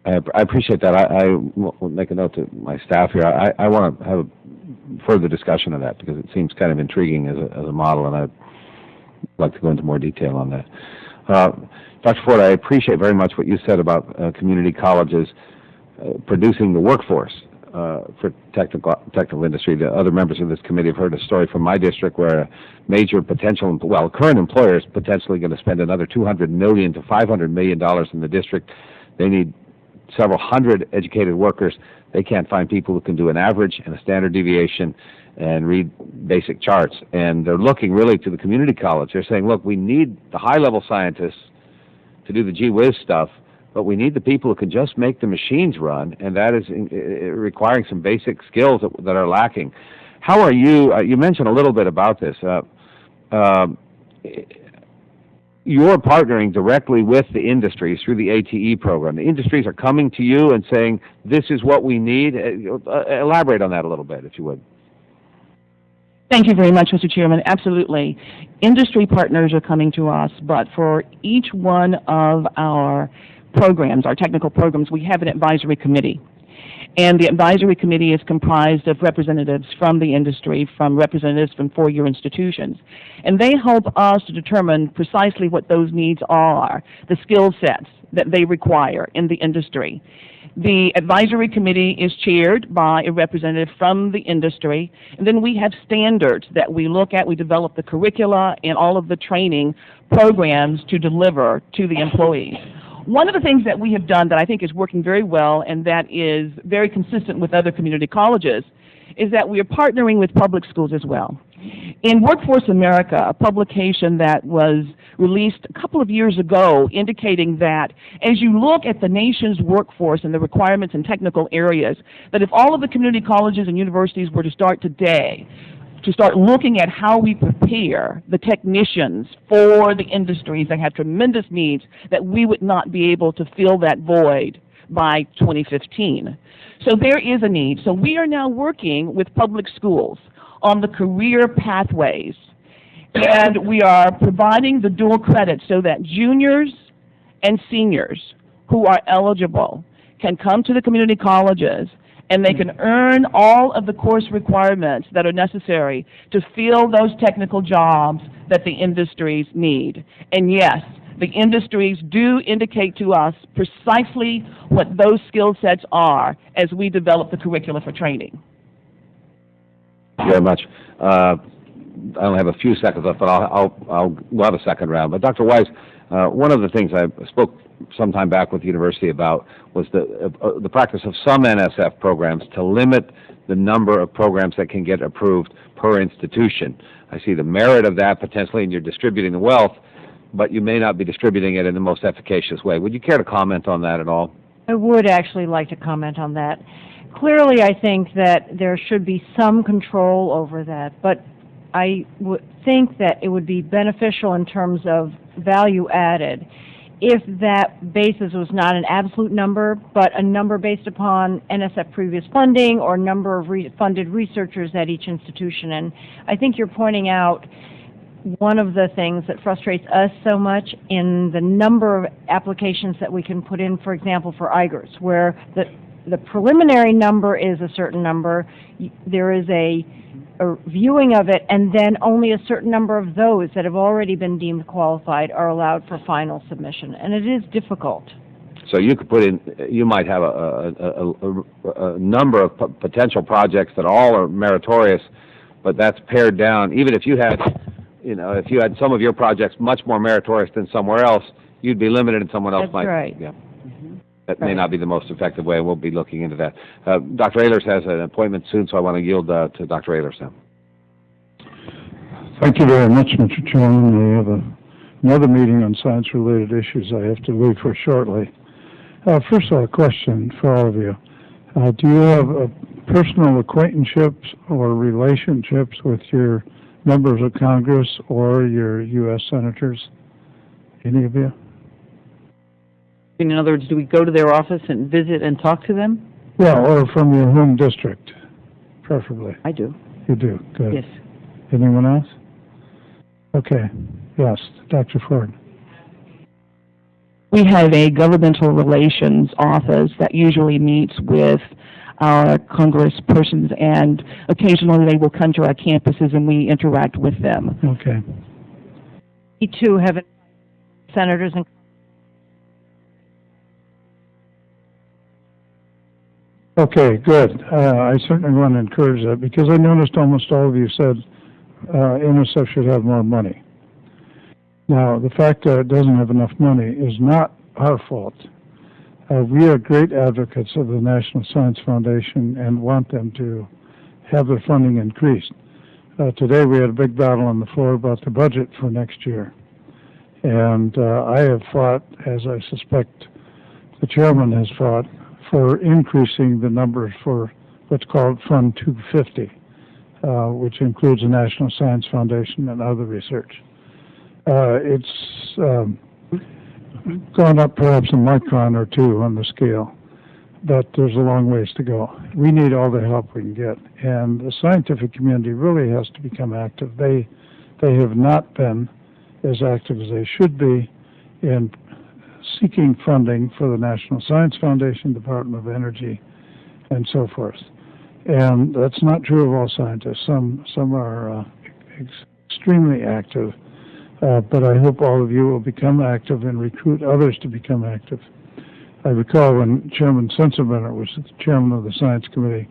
I appreciate that. I will make a note to my staff here. I want to have a further discussion of that because it seems kind of intriguing as a model, and I'd like to go into more detail on that. Dr. Ford, I appreciate very much what you said about community colleges producing the workforce for technical industry. The other members of this committee have heard a story from my district where a major current employer is potentially going to spend another $200 million to $500 million in the district. They need several hundred educated workers. They can't find people who can do an average and a standard deviation and read basic charts. And they're looking really to the community college. They're saying, look, we need the high-level scientists to do the gee whiz stuff, but we need the people who can just make the machines run, and that is requiring some basic skills that are lacking. How are you, you mentioned a little bit about this. You're partnering directly with the industries through the ATE program. The industries are coming to you and saying, this is what we need. Elaborate on that a little bit, if you would. Thank you very much, Mr. Chairman. Absolutely. Industry partners are coming to us, but for each one of our programs, our technical programs, we have an advisory committee. And the advisory committee is comprised of representatives from the industry, from representatives from four-year institutions. And they help us to determine precisely what those needs are, the skill sets that they require in the industry. The advisory committee is chaired by a representative from the industry, and then we have standards that we look at. We develop the curricula and all of the training programs to deliver to the employees. One of the things that we have done that I think is working very well and that is very consistent with other community colleges is that we are partnering with public schools as well. In Workforce America, a publication that was released a couple of years ago indicating that as you look at the nation's workforce and the requirements in technical areas, that if all of the community colleges and universities were to start today to start looking at how we prepare the technicians for the industries that have tremendous needs, that we would not be able to fill that void by 2015. So there is a need. So we are now working with public schools on the career pathways, and we are providing the dual credit so that juniors and seniors who are eligible can come to the community colleges and they can earn all of the course requirements that are necessary to fill those technical jobs that the industries need. And yes, the industries do indicate to us precisely what those skill sets are as we develop the curricula for training. Thank you very much. I only have a few seconds left, but we'll have a second round. But Dr. Wise, one of the things I spoke some time back with the university about was the practice of some NSF programs to limit the number of programs that can get approved per institution. I see the merit of that potentially, and you're distributing the wealth, but you may not be distributing it in the most efficacious way. Would you care to comment on that at all? I would actually like to comment on that. Clearly, I think that there should be some control over that, but I would think that it would be beneficial in terms of value added if that basis was not an absolute number, but a number based upon NSF previous funding or number of funded researchers at each institution. And I think you're pointing out one of the things that frustrates us so much in the number of applications that we can put in, for example, for IGERS, where the preliminary number is a certain number, there is a viewing of it, and then only a certain number of those that have already been deemed qualified are allowed for final submission, and it is difficult. So you could put in, you might have a number of potential projects that all are meritorious, but that's pared down. Even if you had, if you had some of your projects much more meritorious than somewhere else, you'd be limited and someone else might. That's right. Yeah. That may not be the most effective way, and we'll be looking into that. Dr. Ehlers has an appointment soon, so I want to yield to Dr. Ehlers now. Thank you very much, Mr. Chairman. We have another meeting on science-related issues I have to leave for shortly. First of all, a question for all of you. Do you have personal acquaintanceships or relationships with your members of Congress or your U.S. senators? Any of you? In other words, do we go to their office and visit and talk to them? Yeah, or from your home district, preferably. I do. You do, good. Yes. Anyone else? Okay, yes, Dr. Ford. We have a governmental relations office that usually meets with our congresspersons, and occasionally they will come to our campuses and we interact with them. Okay. We too have senators and Okay, good. I certainly want to encourage that because I noticed almost all of you said NSF should have more money. Now, the fact that it doesn't have enough money is not our fault. We are great advocates of the National Science Foundation and want them to have their funding increased. Today we had a big battle on the floor about the budget for next year. And I have fought, as I suspect the chairman has fought, for increasing the numbers for what's called Fund 250, which includes the National Science Foundation and other research. It's gone up perhaps a micron or two on the scale, but there's a long ways to go. We need all the help we can get, and the scientific community really has to become active. They have not been as active as they should be in seeking funding for the National Science Foundation, Department of Energy, and so forth. And that's not true of all scientists. Some are extremely active, but I hope all of you will become active and recruit others to become active. I recall when Chairman Sensenbrenner was the chairman of the Science Committee,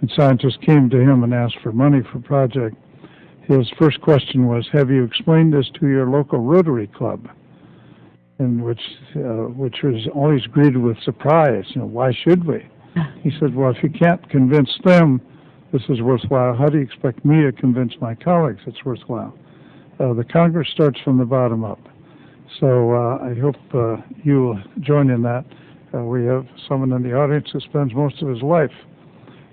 and scientists came to him and asked for money for a project. His first question was, have you explained this to your local Rotary Club? And which was always greeted with surprise. Why should we? He said, well, if you can't convince them this is worthwhile, how do you expect me to convince my colleagues it's worthwhile? The Congress starts from the bottom up. So I hope you will join in that. We have someone in the audience who spends most of his life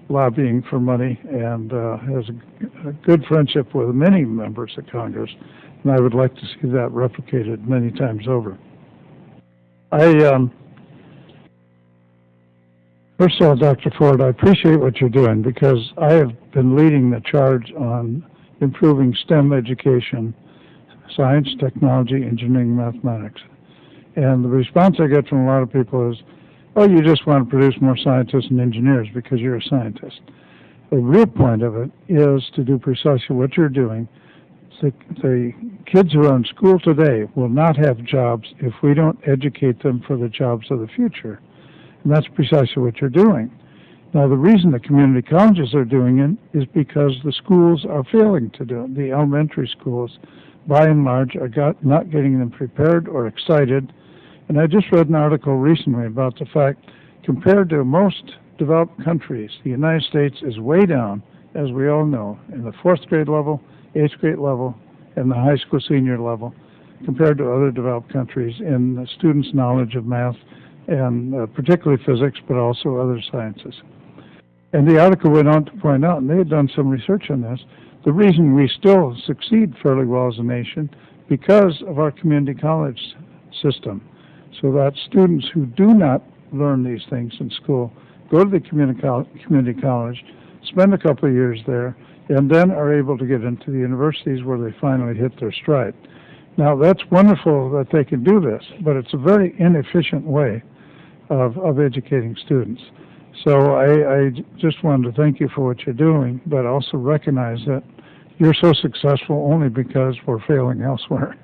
lobbying for money and has a good friendship with many members of Congress, and I would like to see that replicated many times over. First of all, Dr. Ford, I appreciate what you're doing because I have been leading the charge on improving STEM education, science, technology, engineering, mathematics. And the response I get from a lot of people is, oh, you just want to produce more scientists and engineers because you're a scientist. The real point of it is to do precisely what you're doing. The kids who are in school today will not have jobs if we don't educate them for the jobs of the future. And that's precisely what you're doing. Now, the reason the community colleges are doing it is because the schools are failing to do it. The elementary schools, by and large, are not getting them prepared or excited. And I just read an article recently about the fact, compared to most developed countries, the United States is way down, as we all know, in the 4th grade level, 8th grade level, and the high school senior level, compared to other developed countries in the students' knowledge of math and particularly physics, but also other sciences. And the article went on to point out, and they had done some research on this, the reason we still succeed fairly well as a nation because of our community college system. So that students who do not learn these things in school go to the community college, spend a couple of years there, and then are able to get into the universities where they finally hit their stride. Now, that's wonderful that they can do this, but it's a very inefficient way of educating students. So I just wanted to thank you for what you're doing, but also recognize that you're so successful only because we're failing elsewhere.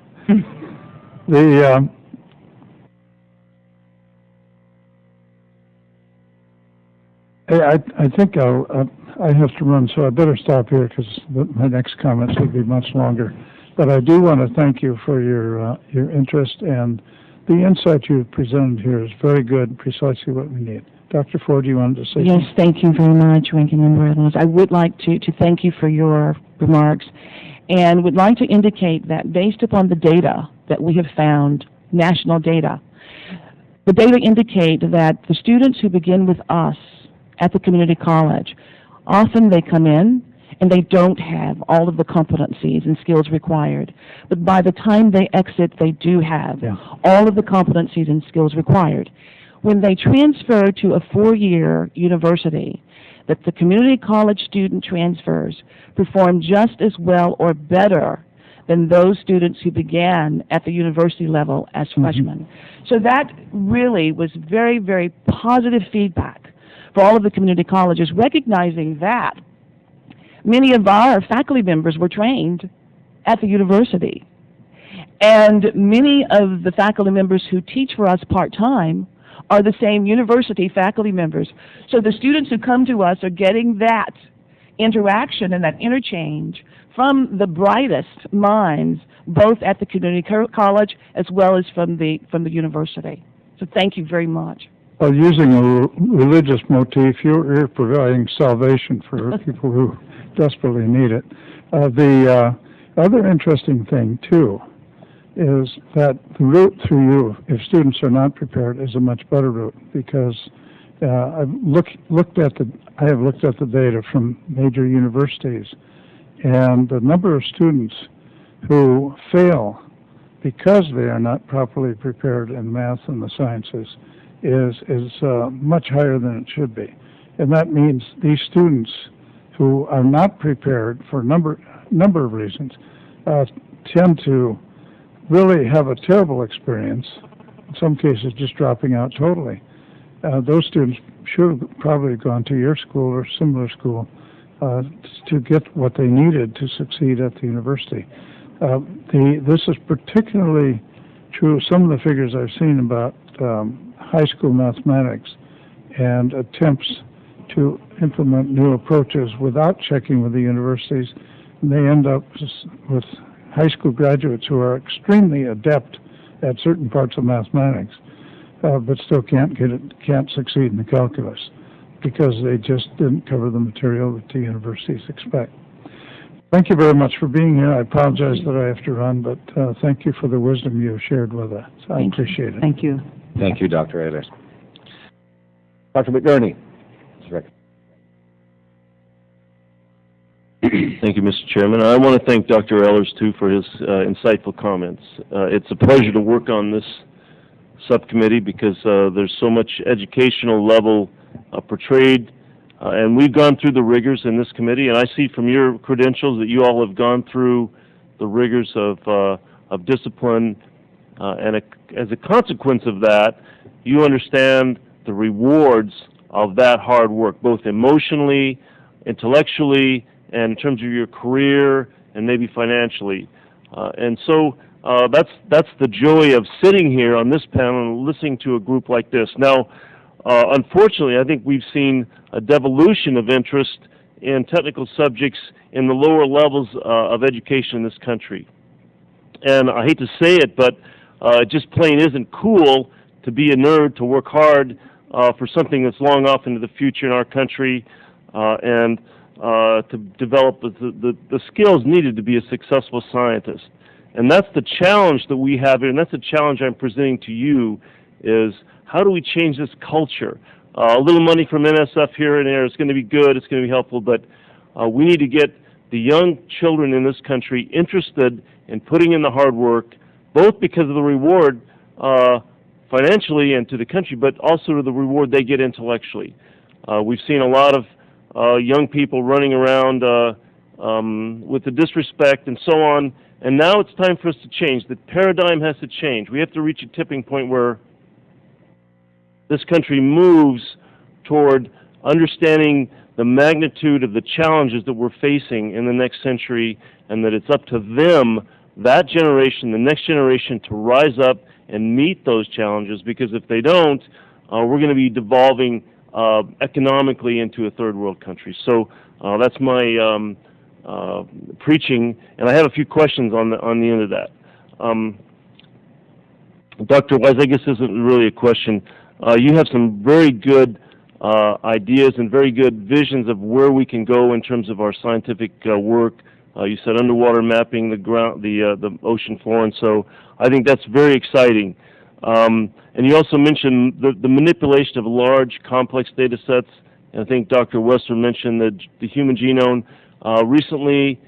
I think I have to run, so I better stop here because my next comments will be much longer. But I do want to thank you for your interest, and the insight you've presented here is very good, precisely what we need. Dr. Ford, you wanted to say Yes, something? thank you very much, Ranking Member Reynolds. I would like to thank you for your remarks and would like to indicate that based upon the data that we have found, national data, the data indicate that the students who begin with us at the community college, often they come in and they don't have all of the competencies and skills required. But by the time they exit, they do have all of the competencies and skills required. When they transfer to a four-year university, that the community college student transfers perform just as well or better than those students who began at the university level as freshmen. So that really was very, very positive feedback for all of the community colleges, recognizing that many of our faculty members were trained at the university. And many of the faculty members who teach for us part-time are the same university faculty members. So the students who come to us are getting that interaction and that interchange from the brightest minds, both at the community college as well as from the university. So thank you very much. Well, using a religious motif, you're providing salvation for people who desperately need it. The other interesting thing, too, is that the route through you, if students are not prepared, is a much better route because I have looked at the data from major universities, and the number of students who fail because they are not properly prepared in math and the sciences is much higher than it should be. And that means these students who are not prepared for a number of reasons tend to really have a terrible experience, in some cases just dropping out totally. Those students should have probably gone to your school or similar school to get what they needed to succeed at the university. This is particularly true of some of the figures I've seen about high school mathematics and attempts to implement new approaches without checking with the universities, and they end up with high school graduates who are extremely adept at certain parts of mathematics, but still can't succeed in the calculus because they just didn't cover the material that the universities expect. Thank you very much for being here. I apologize that I have to run, but thank you for the wisdom you have shared with us. I appreciate it. Thank you. Thank you, Dr. Ehlers. Dr. McNerney. Thank you, Mr. Chairman. I want to thank Dr. Ehlers, too, for his insightful comments. It's a pleasure to work on this subcommittee because there's so much educational level portrayed, and we've gone through the rigors in this committee, and I see from your credentials that you all have gone through the rigors of discipline, and as a consequence of that, you understand the rewards of that hard work, both emotionally, intellectually, and in terms of your career and maybe financially. And so that's the joy of sitting here on this panel and listening to a group like this. Now, unfortunately, I think we've seen a devolution of interest in technical subjects in the lower levels of education in this country. And I hate to say it, but it just plain isn't cool to be a nerd, to work hard for something that's long off into the future in our country, and to develop the skills needed to be a successful scientist. And that's the challenge that we have here, and that's the challenge I'm presenting to you, is how do we change this culture? A little money from NSF here and there is going to be good, it's going to be helpful, but we need to get the young children in this country interested in putting in the hard work, both because of the reward financially and to the country, but also to the reward they get intellectually. We've seen a lot of young people running around with the disrespect and so on, and now it's time for us to change. The paradigm has to change. We have to reach a tipping point where this country moves toward understanding the magnitude of the challenges that we're facing in the next century, and that it's up to them, that generation, the next generation, to rise up and meet those challenges, because if they don't, we're going to be devolving economically into a third world country. So that's my preaching, and I have a few questions on the end of that. Dr. Wise, I guess this isn't really a question. You have some very good ideas and very good visions of where we can go in terms of our scientific work. You said underwater mapping, the ocean floor, and so I think that's very exciting. And you also mentioned the manipulation of large, complex data sets. And I think Dr. Welser mentioned the human genome. Recently,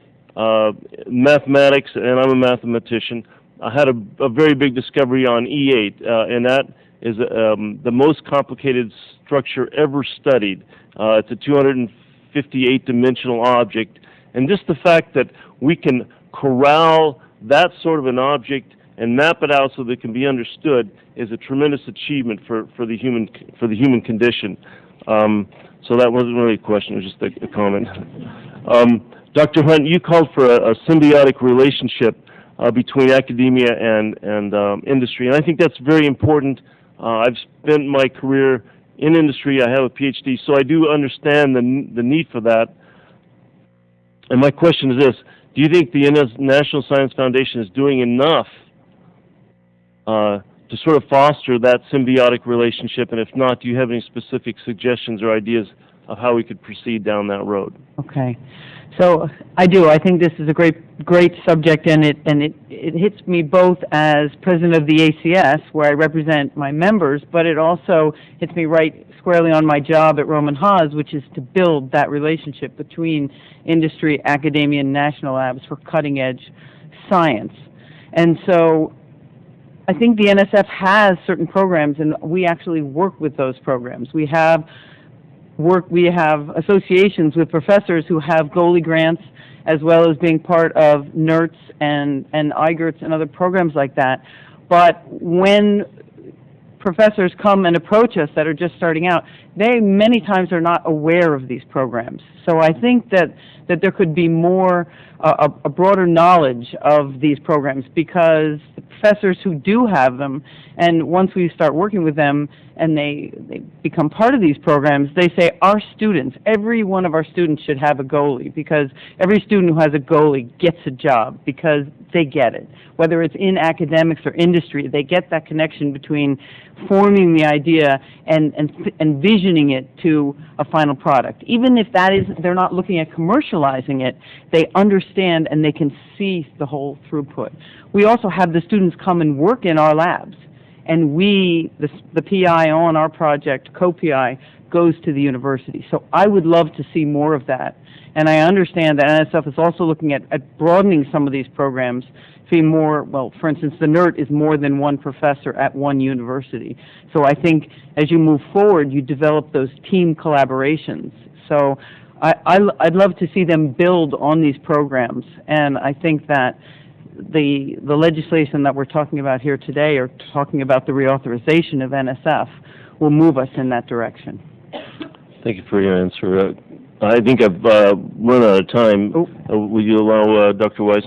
mathematics, and I'm a mathematician, I had a very big discovery on E8, and that is the most complicated structure ever studied. It's a 258-dimensional object, and just the fact that we can corral that sort of an object and map it out so that it can be understood is a tremendous achievement for the human condition. So that wasn't really a question; it was just a comment. Dr. Hunt, you called for a symbiotic relationship between academia and industry, and I think that's very important. I've spent my career in industry. I have a PhD, so I do understand the need for that. And my question is this: do you think the National Science Foundation is doing enough to sort of foster that symbiotic relationship? And if not, do you have any specific suggestions or ideas of how we could proceed down that road? Okay. So I do. I think this is a great subject, and it hits me both as president of the ACS, where I represent my members, but it also hits me right squarely on my job at Roman Haas, which is to build that relationship between industry, academia, and national labs for cutting-edge science. And so I think the NSF has certain programs, and we actually work with those programs. We have associations with professors who have Goalie grants, as well as being part of NERTS and IGERTS and other programs like that. But when professors come and approach us that are just starting out, they many times are not aware of these programs. So I think that there could be more, a broader knowledge of these programs, because the professors who do have them, and once we start working with them and they become part of these programs, they say our students, every one of our students should have a goalie, because every student who has a goalie gets a job because they get it. Whether it's in academics or industry, they get that connection between forming the idea and visioning it to a final product. Even if that is, they're not looking at commercializing it, they understand and they can see the whole throughput. We also have the students come and work in our labs, and we, the PI on our project, co-PI, goes to the university. So I would love to see more of that. And I understand that NSF is also looking at broadening some of these programs to be more, well, for instance, the NERT is more than one professor at one university. So I think as you move forward, you develop those team collaborations. So I'd love to see them build on these programs, and I think that the legislation that we're talking about here today, or talking about the reauthorization of NSF, will move us in that direction. Thank you for your answer. I think I've run out of time. Will you allow Dr. Wise?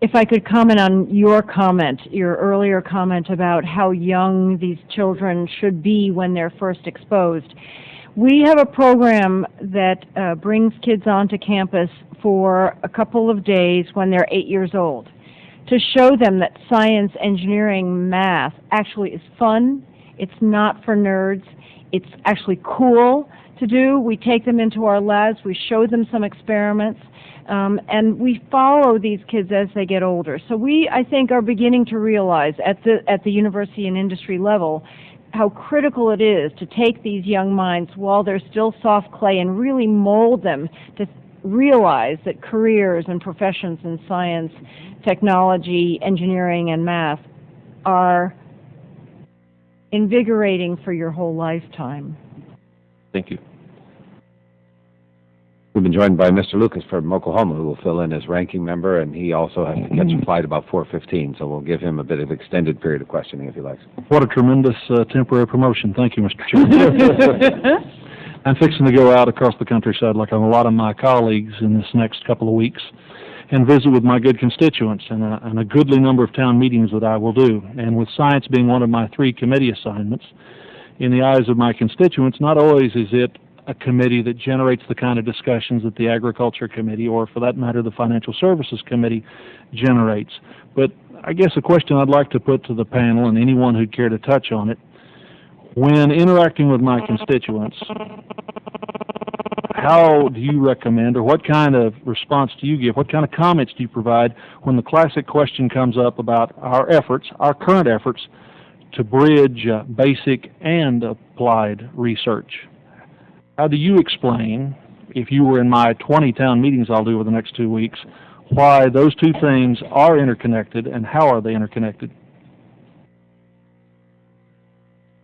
If I could comment on your earlier comment about how young these children should be when they're first exposed. We have a program that brings kids onto campus for a couple of days when they're 8 years old, to show them that science, engineering, math actually is fun, It's not for nerds. It's actually cool to do. We take them into our labs, we show them some experiments, and we follow these kids as they get older. So we, I think, are beginning to realize at the university and industry level how critical it is to take these young minds while they're still soft clay and really mold them to realize that careers and professions in science, technology, engineering, and math are invigorating for your whole lifetime. Thank you. We've been joined by Mr. Lucas from Oklahoma, who will fill in as ranking member, and he also has to catch a flight about 4:15, so we'll give him a bit of extended period of questioning if he likes. What a tremendous temporary promotion. Thank you, Mr. Chairman. I'm fixing to go out across the countryside like a lot of my colleagues in this next couple of weeks and visit with my good constituents and a goodly number of town meetings that I will do. And with science being one of my 3 committee assignments, in the eyes of my constituents, not always is it a committee that generates the kind of discussions that the Agriculture Committee, or for that matter, the Financial Services Committee, generates. But I guess a question I'd like to put to the panel and anyone who'd care to touch on it, when interacting with my constituents, how do you recommend, or what kind of response do you give, what kind of comments do you provide when the classic question comes up about our efforts, our current efforts, to bridge basic and applied research? How do you explain, if you were in my 20 town meetings I'll do over the next 2 weeks, why those two things are interconnected and how are they interconnected?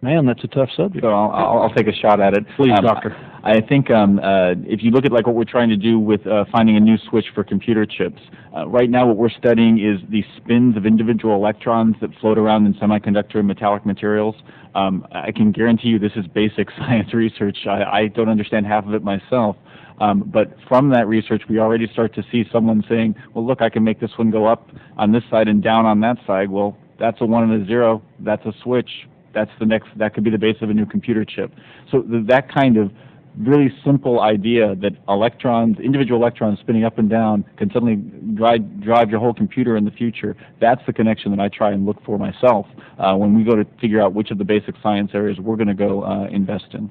Man, that's a tough subject. So I'll take a shot at it. Please, Doctor. I think if you look at like what we're trying to do with finding a new switch for computer chips, right now what we're studying is the spins of individual electrons that float around in semiconductor and metallic materials. I can guarantee you this is basic science research. I don't understand half of it myself. But from that research, we already start to see someone saying, well, look, I can make this one go up on this side and down on that side. Well, that's a 1 and a 0. That's a switch. That's the next, that could be the base of a new computer chip. So that kind of really simple idea that electrons, individual electrons spinning up and down can suddenly drive your whole computer in the future, that's the connection that I try and look for myself when we go to figure out which of the basic science areas we're going to go invest in.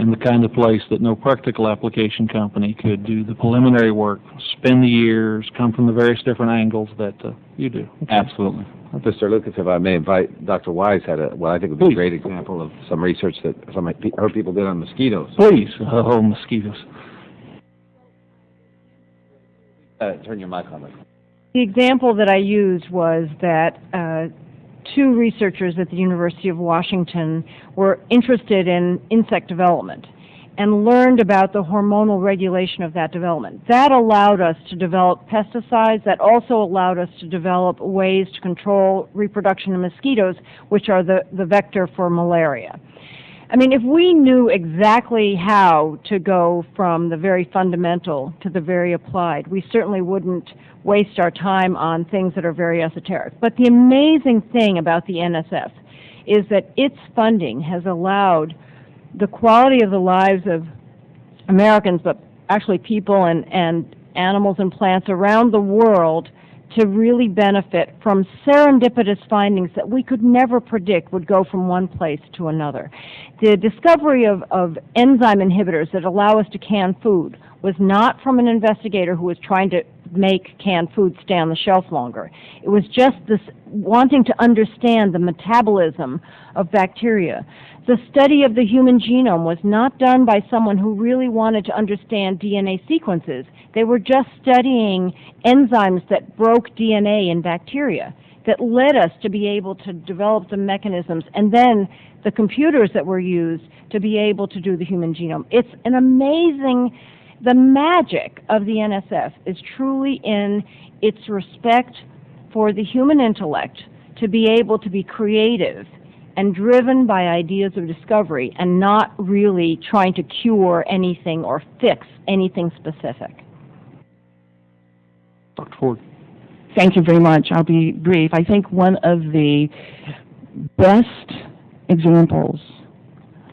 And the kind of place that no practical application company could do the preliminary work, spend the years, come from the various different angles that you do. Okay. Absolutely. Mr. Lucas, if I may invite, Dr. Wise had what I think would be a great example of some research that some her people did on mosquitoes. Please. Oh, mosquitoes. Turn your mic on. The example that I used was that 2 researchers at the University of Washington were interested in insect development and learned about the hormonal regulation of that development. That allowed us to develop pesticides. That also allowed us to develop ways to control reproduction of mosquitoes, which are the vector for malaria. I mean, if we knew exactly how to go from the very fundamental to the very applied, we certainly wouldn't waste our time on things that are very esoteric. But the amazing thing about the NSF is that its funding has allowed the quality of the lives of Americans, but actually people and animals and plants around the world, to really benefit from serendipitous findings that we could never predict would go from one place to another. The discovery of enzyme inhibitors that allow us to can food was not from an investigator who was trying to make canned food stay on the shelf longer. It was just this wanting to understand the metabolism of bacteria. The study of the human genome was not done by someone who really wanted to understand DNA sequences. They were just studying enzymes that broke DNA in bacteria that led us to be able to develop the mechanisms and then the computers that were used to be able to do the human genome. It's an amazing, the magic of the NSF is truly in its respect for the human intellect to be able to be creative and driven by ideas of discovery and not really trying to cure anything or fix anything specific. Dr. Ford. Thank you very much. I'll be brief. I think one of the best examples,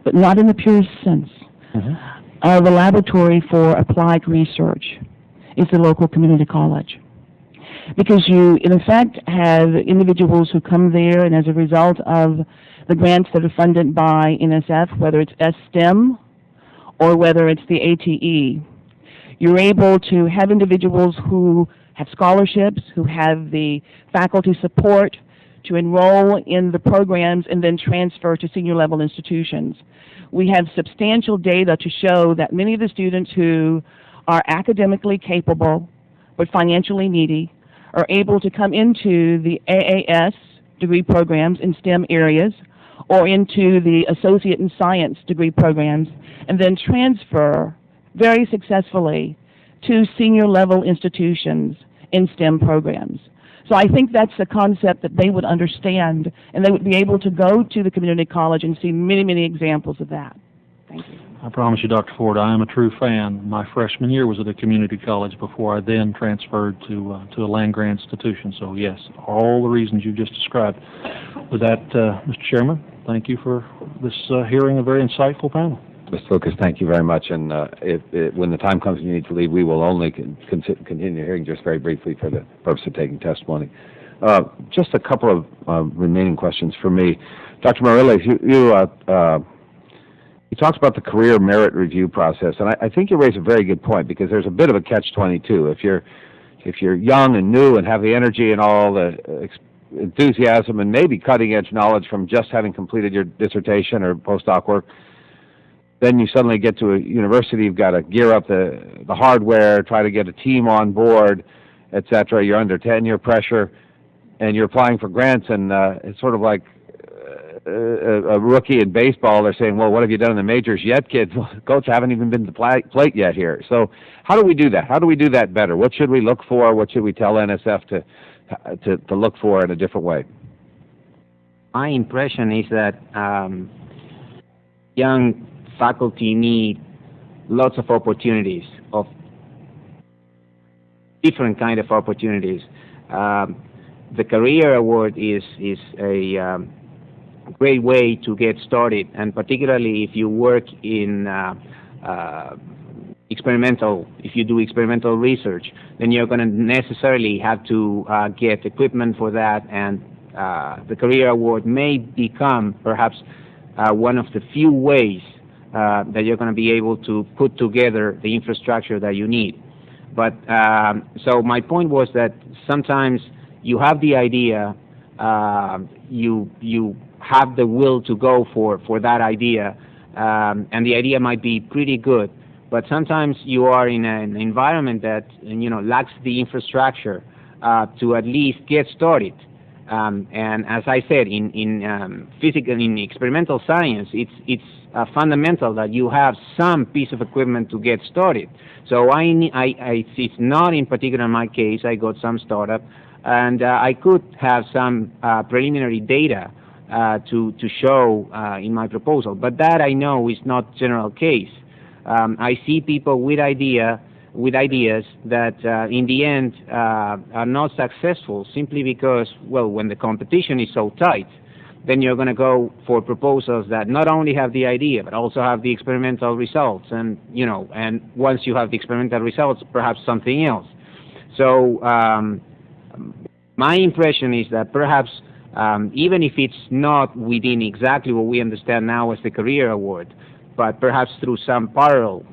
but not in the purest sense, of a laboratory for applied research is the local community college. because you, in effect, have individuals who come there, and as a result of the grants that are funded by NSF, whether it's STEM or whether it's the ATE, you're able to have individuals who have scholarships, who have the faculty support to enroll in the programs and then transfer to senior level institutions. We have substantial data to show that many of the students who are academically capable but financially needy are able to come into the AAS degree programs in STEM areas or into the associate in science degree programs and then transfer very successfully to senior level institutions in STEM programs. So I think that's a concept that they would understand, and they would be able to go to the community college and see many, many examples of that. Thank you. I promise you, Dr. Ford, I am a true fan. My freshman year was at a community college before I then transferred to a land-grant institution. So yes, all the reasons you just described. With that, Mr. Chairman, thank you for this hearing, a very insightful panel. Mr. Lucas, thank you very much. And when the time comes and you need to leave, we will only continue the hearing just very briefly for the purpose of taking testimony. Just a couple of remaining questions for me. Dr. Marilla, you talked about the career merit review process, and I think you raise a very good point because there's a bit of a catch-22. If you're young and new and have the energy and all the enthusiasm and maybe cutting-edge knowledge from just having completed your dissertation or postdoc work, then you suddenly get to a university, you've got to gear up the hardware, try to get a team on board, et cetera. You're under tenure pressure, and you're applying for grants, and it's sort of like a rookie in baseball. They're saying, well, what have you done in the majors yet, kids? Well, coach, I haven't even been to the plate yet here. So how do we do that? How do we do that better? What should we look for? What should we tell NSF to look for in a different way? My impression is that young faculty need lots of opportunities, of different kind of opportunities. The Career Award is a great way to get started, and particularly if you work in if you do experimental research, then you're going to necessarily have to get equipment for that, and the Career Award may become perhaps one of the few ways that you're going to be able to put together the infrastructure that you need. But so my point was that sometimes you have the idea, you have the will to go for that idea, and the idea might be pretty good, but sometimes you are in an environment that lacks the infrastructure to at least get started. And as I said, in experimental science, it's fundamental that you have some piece of equipment to get started. So it's not in particular in my case. I got some startup, and I could have some preliminary data to show in my proposal. But that I know is not general case. I see people with ideas that in the end are not successful simply because, well, when the competition is so tight, then you're going to go for proposals that not only have the idea but also have the experimental results, and and once you have the experimental results, perhaps something else. So my impression is that perhaps even if it's not within exactly what we understand now as the Career Award, but perhaps through some parallel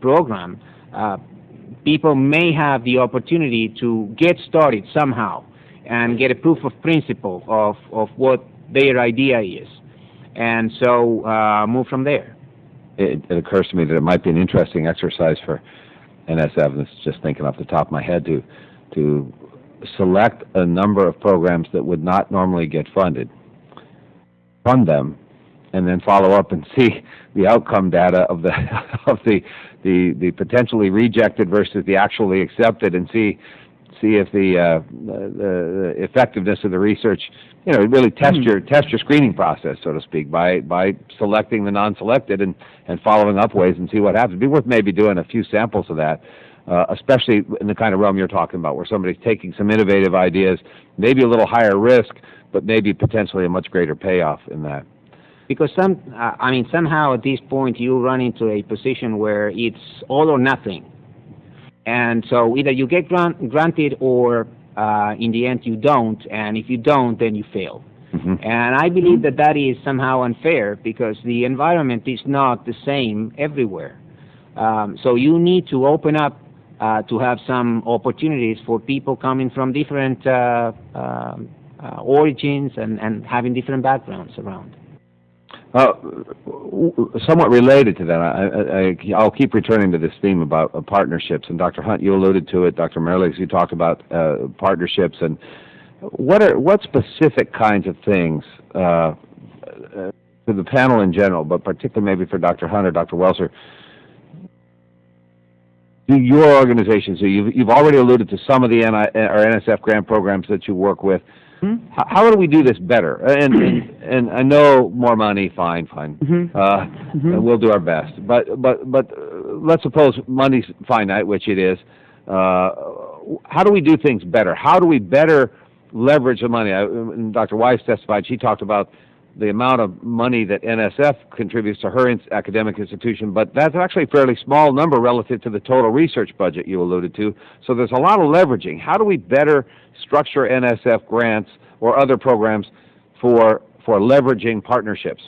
program, people may have the opportunity to get started somehow and get a proof of principle of what their idea is, and so move from there. It occurs to me that it might be an interesting exercise for NSF, and this is just thinking off the top of my head, to select a number of programs that would not normally get funded, fund them, and then follow up and see the outcome data of the potentially rejected versus the actually accepted, and see if the effectiveness of the research, really test your screening process, so to speak, by selecting the non-selected and following up ways and see what happens. It'd be worth maybe doing a few samples of that, especially in the kind of realm you're talking about, where somebody's taking some innovative ideas, maybe a little higher risk, but maybe potentially a much greater payoff in that. Because somehow at this point you run into a position where it's all or nothing. And so either you get granted or in the end you don't, and if you don't, then you fail. Mm-hmm. And I believe that that is somehow unfair because the environment is not the same everywhere. So you need to open up to have some opportunities for people coming from different origins and having different backgrounds around. Somewhat related to that, I'll keep returning to this theme about partnerships. And Dr. Hunt, you alluded to it. Dr. Meriles, you talked about partnerships. And what specific kinds of things to the panel in general, but particularly maybe for Dr. Hunt or Dr. Welser, do your organizations? So you've already alluded to some of the NSF grant programs that you work with. Mm-hmm. How do we do this better? And I know more money, fine. And we'll do our best. But let's suppose money's finite, which it is. How do we do things better? How do we better leverage the money? Dr. Wise testified. She talked about the amount of money that NSF contributes to her academic institution, but that's actually a fairly small number relative to the total research budget you alluded to. So there's a lot of leveraging. How do we better structure NSF grants or other programs for leveraging partnerships?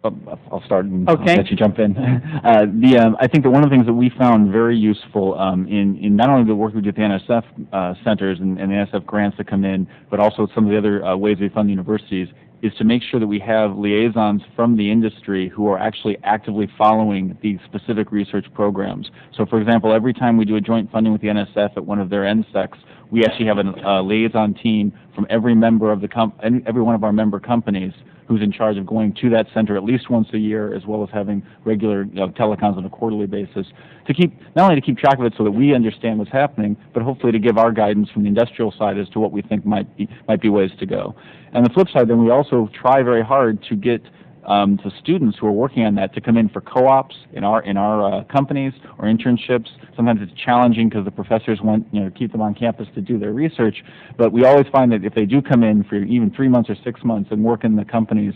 I'll start and Okay. I'll let you jump in. I think that one of the things that we found very useful in not only the work we do at the NSF centers and the NSF grants that come in, but also some of the other ways we fund the universities, is to make sure that we have liaisons from the industry who are actually actively following these specific research programs. So, for example, every time we do a joint funding with the NSF at one of their NSECs, we actually have a liaison team from every member of every one of our member companies who's in charge of going to that center at least once a year, as well as having regular telecoms on a quarterly basis, to not only to keep track of it so that we understand what's happening, but hopefully to give our guidance from the industrial side as to what we think might be ways to go. And the flip side, then, we also try very hard to get the students who are working on that to come in for co-ops in our companies or internships. Sometimes it's challenging because the professors want to keep them on campus to do their research, but we always find that if they do come in for even 3 months or 6 months and work in the companies,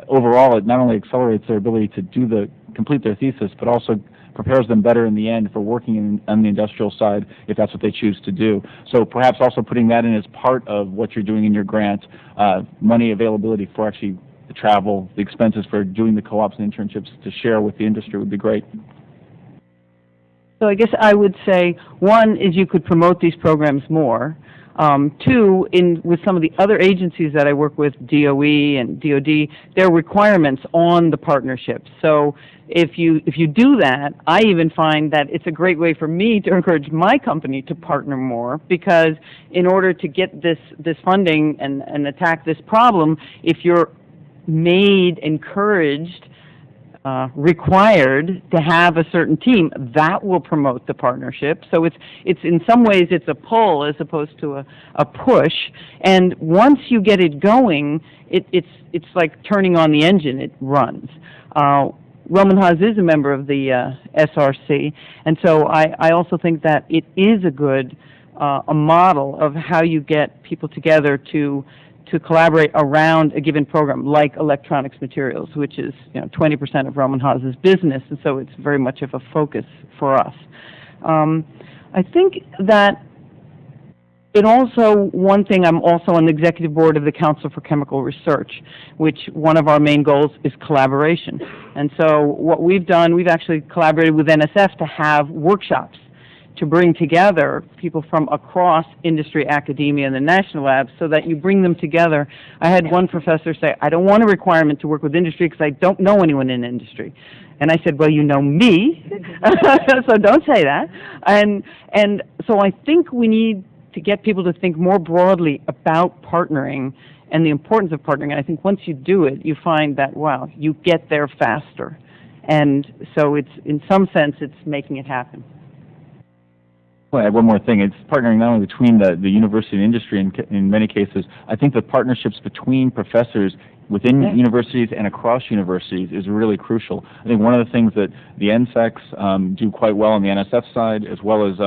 overall it not only accelerates their ability to complete their thesis, but also prepares them better in the end for working on the industrial side if that's what they choose to do. So perhaps also putting that in as part of what you're doing in your grant, money availability for actually the travel, the expenses for doing the co-ops and internships to share with the industry would be great. So I guess I would say, one is you could promote these programs more. Two, with some of the other agencies that I work with, DOE and DOD, there are requirements on the partnerships. So if you do that, I even find that it's a great way for me to encourage my company to partner more, because in order to get this funding and attack this problem, if you're encouraged, required to have a certain team, that will promote the partnership. So it's in some ways it's a pull as opposed to a push. And once you get it going, it's like turning on the engine. It runs. Roman Haas is a member of the SRC, and so I also think that it is a good a model of how you get people together to collaborate around a given program, like electronics materials, which is 20% of Roman Haas's business, and so it's very much of a focus for us. I think that it also, one thing, I'm also on the executive board of the Council for Chemical Research, which one of our main goals is collaboration. And so what we've done, we've actually collaborated with NSF to have workshops to bring together people from across industry, academia, and the national labs so that you bring them together. I had one professor say, I don't want a requirement to work with industry because I don't know anyone in industry. And I said, well, you know me, so don't say that. And so I think we need to get people to think more broadly about partnering and the importance of partnering. And I think once you do it, you find that, wow, you get there faster. And so it's, in some sense, it's making it happen. Well, I add one more thing. It's partnering not only between the university and industry in many cases. I think the partnerships between professors within Yeah. universities and across universities is really crucial. I think one of the things that the NSECs do quite well on the NSF side, as well as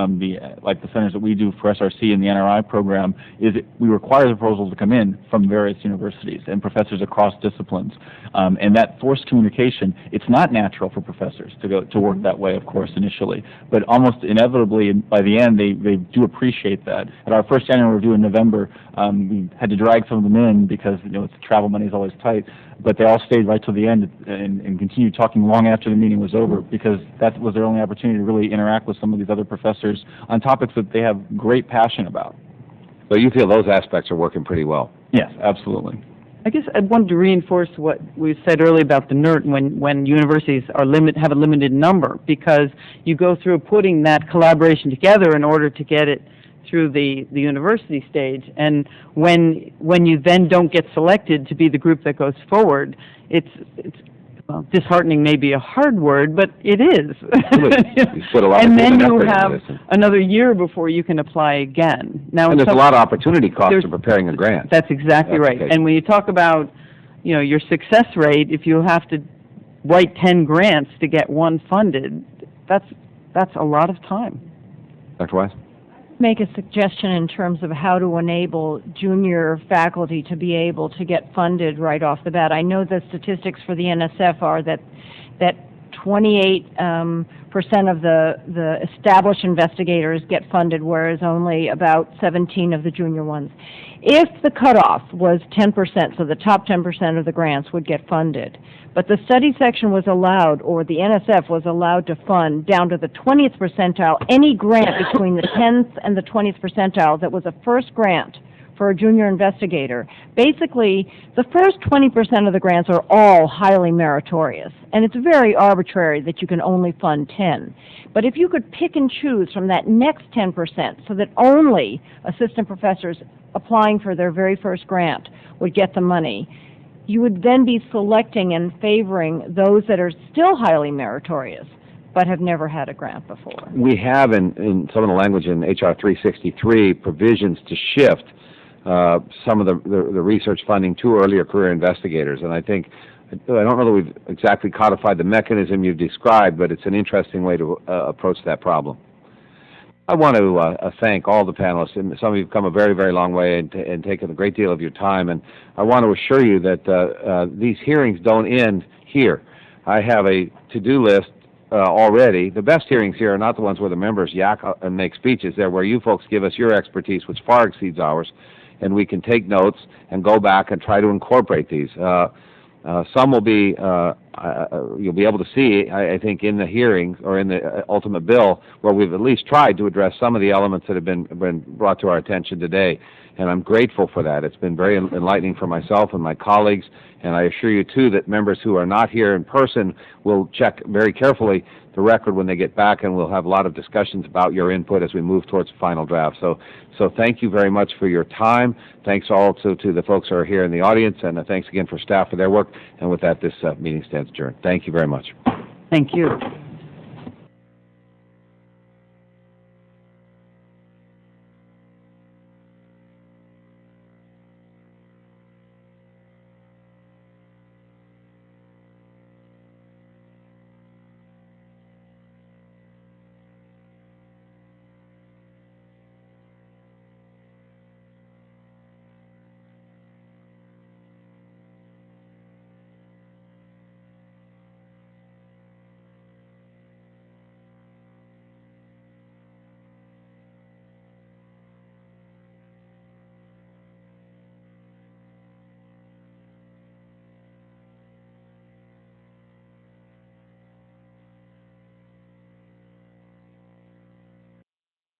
like the centers that we do for SRC and the NRI program, is we require the proposals to come in from various universities and professors across disciplines. And that forced communication, it's not natural for professors to work that way, of course, initially, but almost inevitably by the end they do appreciate that. At our first annual review in November, we had to drag some of them in because travel money is always tight, but they all stayed right till the end and continued talking long after the meeting was over, because that was their only opportunity to really interact with some of these other professors on topics that they have great passion about. So you feel those aspects are working pretty well? Yes, absolutely. I guess I wanted to reinforce what we said earlier about the NERT when universities have a limited number, because you go through putting that collaboration together in order to get it through the university stage, and when you then don't get selected to be the group that goes forward, it's well, disheartening may be a hard word, but it is. You put a lot And of then you effort into have this. another year before you can apply again. Now, And there's a lot of opportunity cost there's- to preparing a grant. That's exactly right. Application. And when you talk about, your success rate, if you have to write 10 grants to get one funded, that's a lot of time. Dr. Wise? Make a suggestion in terms of how to enable junior faculty to be able to get funded right off the bat. I know the statistics for the NSF are that 28% of the established investigators get funded, whereas only about 17 of the junior ones. If the cutoff was 10%, so the top 10% of the grants would get funded, but the study section was allowed, or the NSF was allowed to fund down to the 20th percentile, any grant between the 10th and the 20th percentile that was a first grant for a junior investigator. Basically, the first 20% of the grants are all highly meritorious, and it's very arbitrary that you can only fund 10. But if you could pick and choose from that next 10% so that only assistant professors applying for their very first grant would get the money, you would then be selecting and favoring those that are still highly meritorious but have never had a grant before. We have in some of the language in H.R. 363 provisions to shift some of the research funding to earlier career investigators, and I don't know that we've exactly codified the mechanism you've described, but it's an interesting way to approach that problem. I want to thank all the panelists, and some of you have come a very, very long way and taken a great deal of your time, and I want to assure you that these hearings don't end here. I have a to-do list already. The best hearings here are not the ones where the members yak and make speeches. They're where you folks give us your expertise, which far exceeds ours, and we can take notes and go back and try to incorporate these. Some will be, you'll be able to see, I think, in the hearings or in the ultimate bill, where we've at least tried to address some of the elements that have been brought to our attention today. And I'm grateful for that. It's been very enlightening for myself and my colleagues, and I assure you, too, that members who are not here in person will check very carefully the record when they get back, and we'll have a lot of discussions about your input as we move towards the final draft. So thank you very much for your time. Thanks also to the folks who are here in the audience, and thanks again for staff for their work. And with that, this meeting stands adjourned. Thank you very much. Thank you.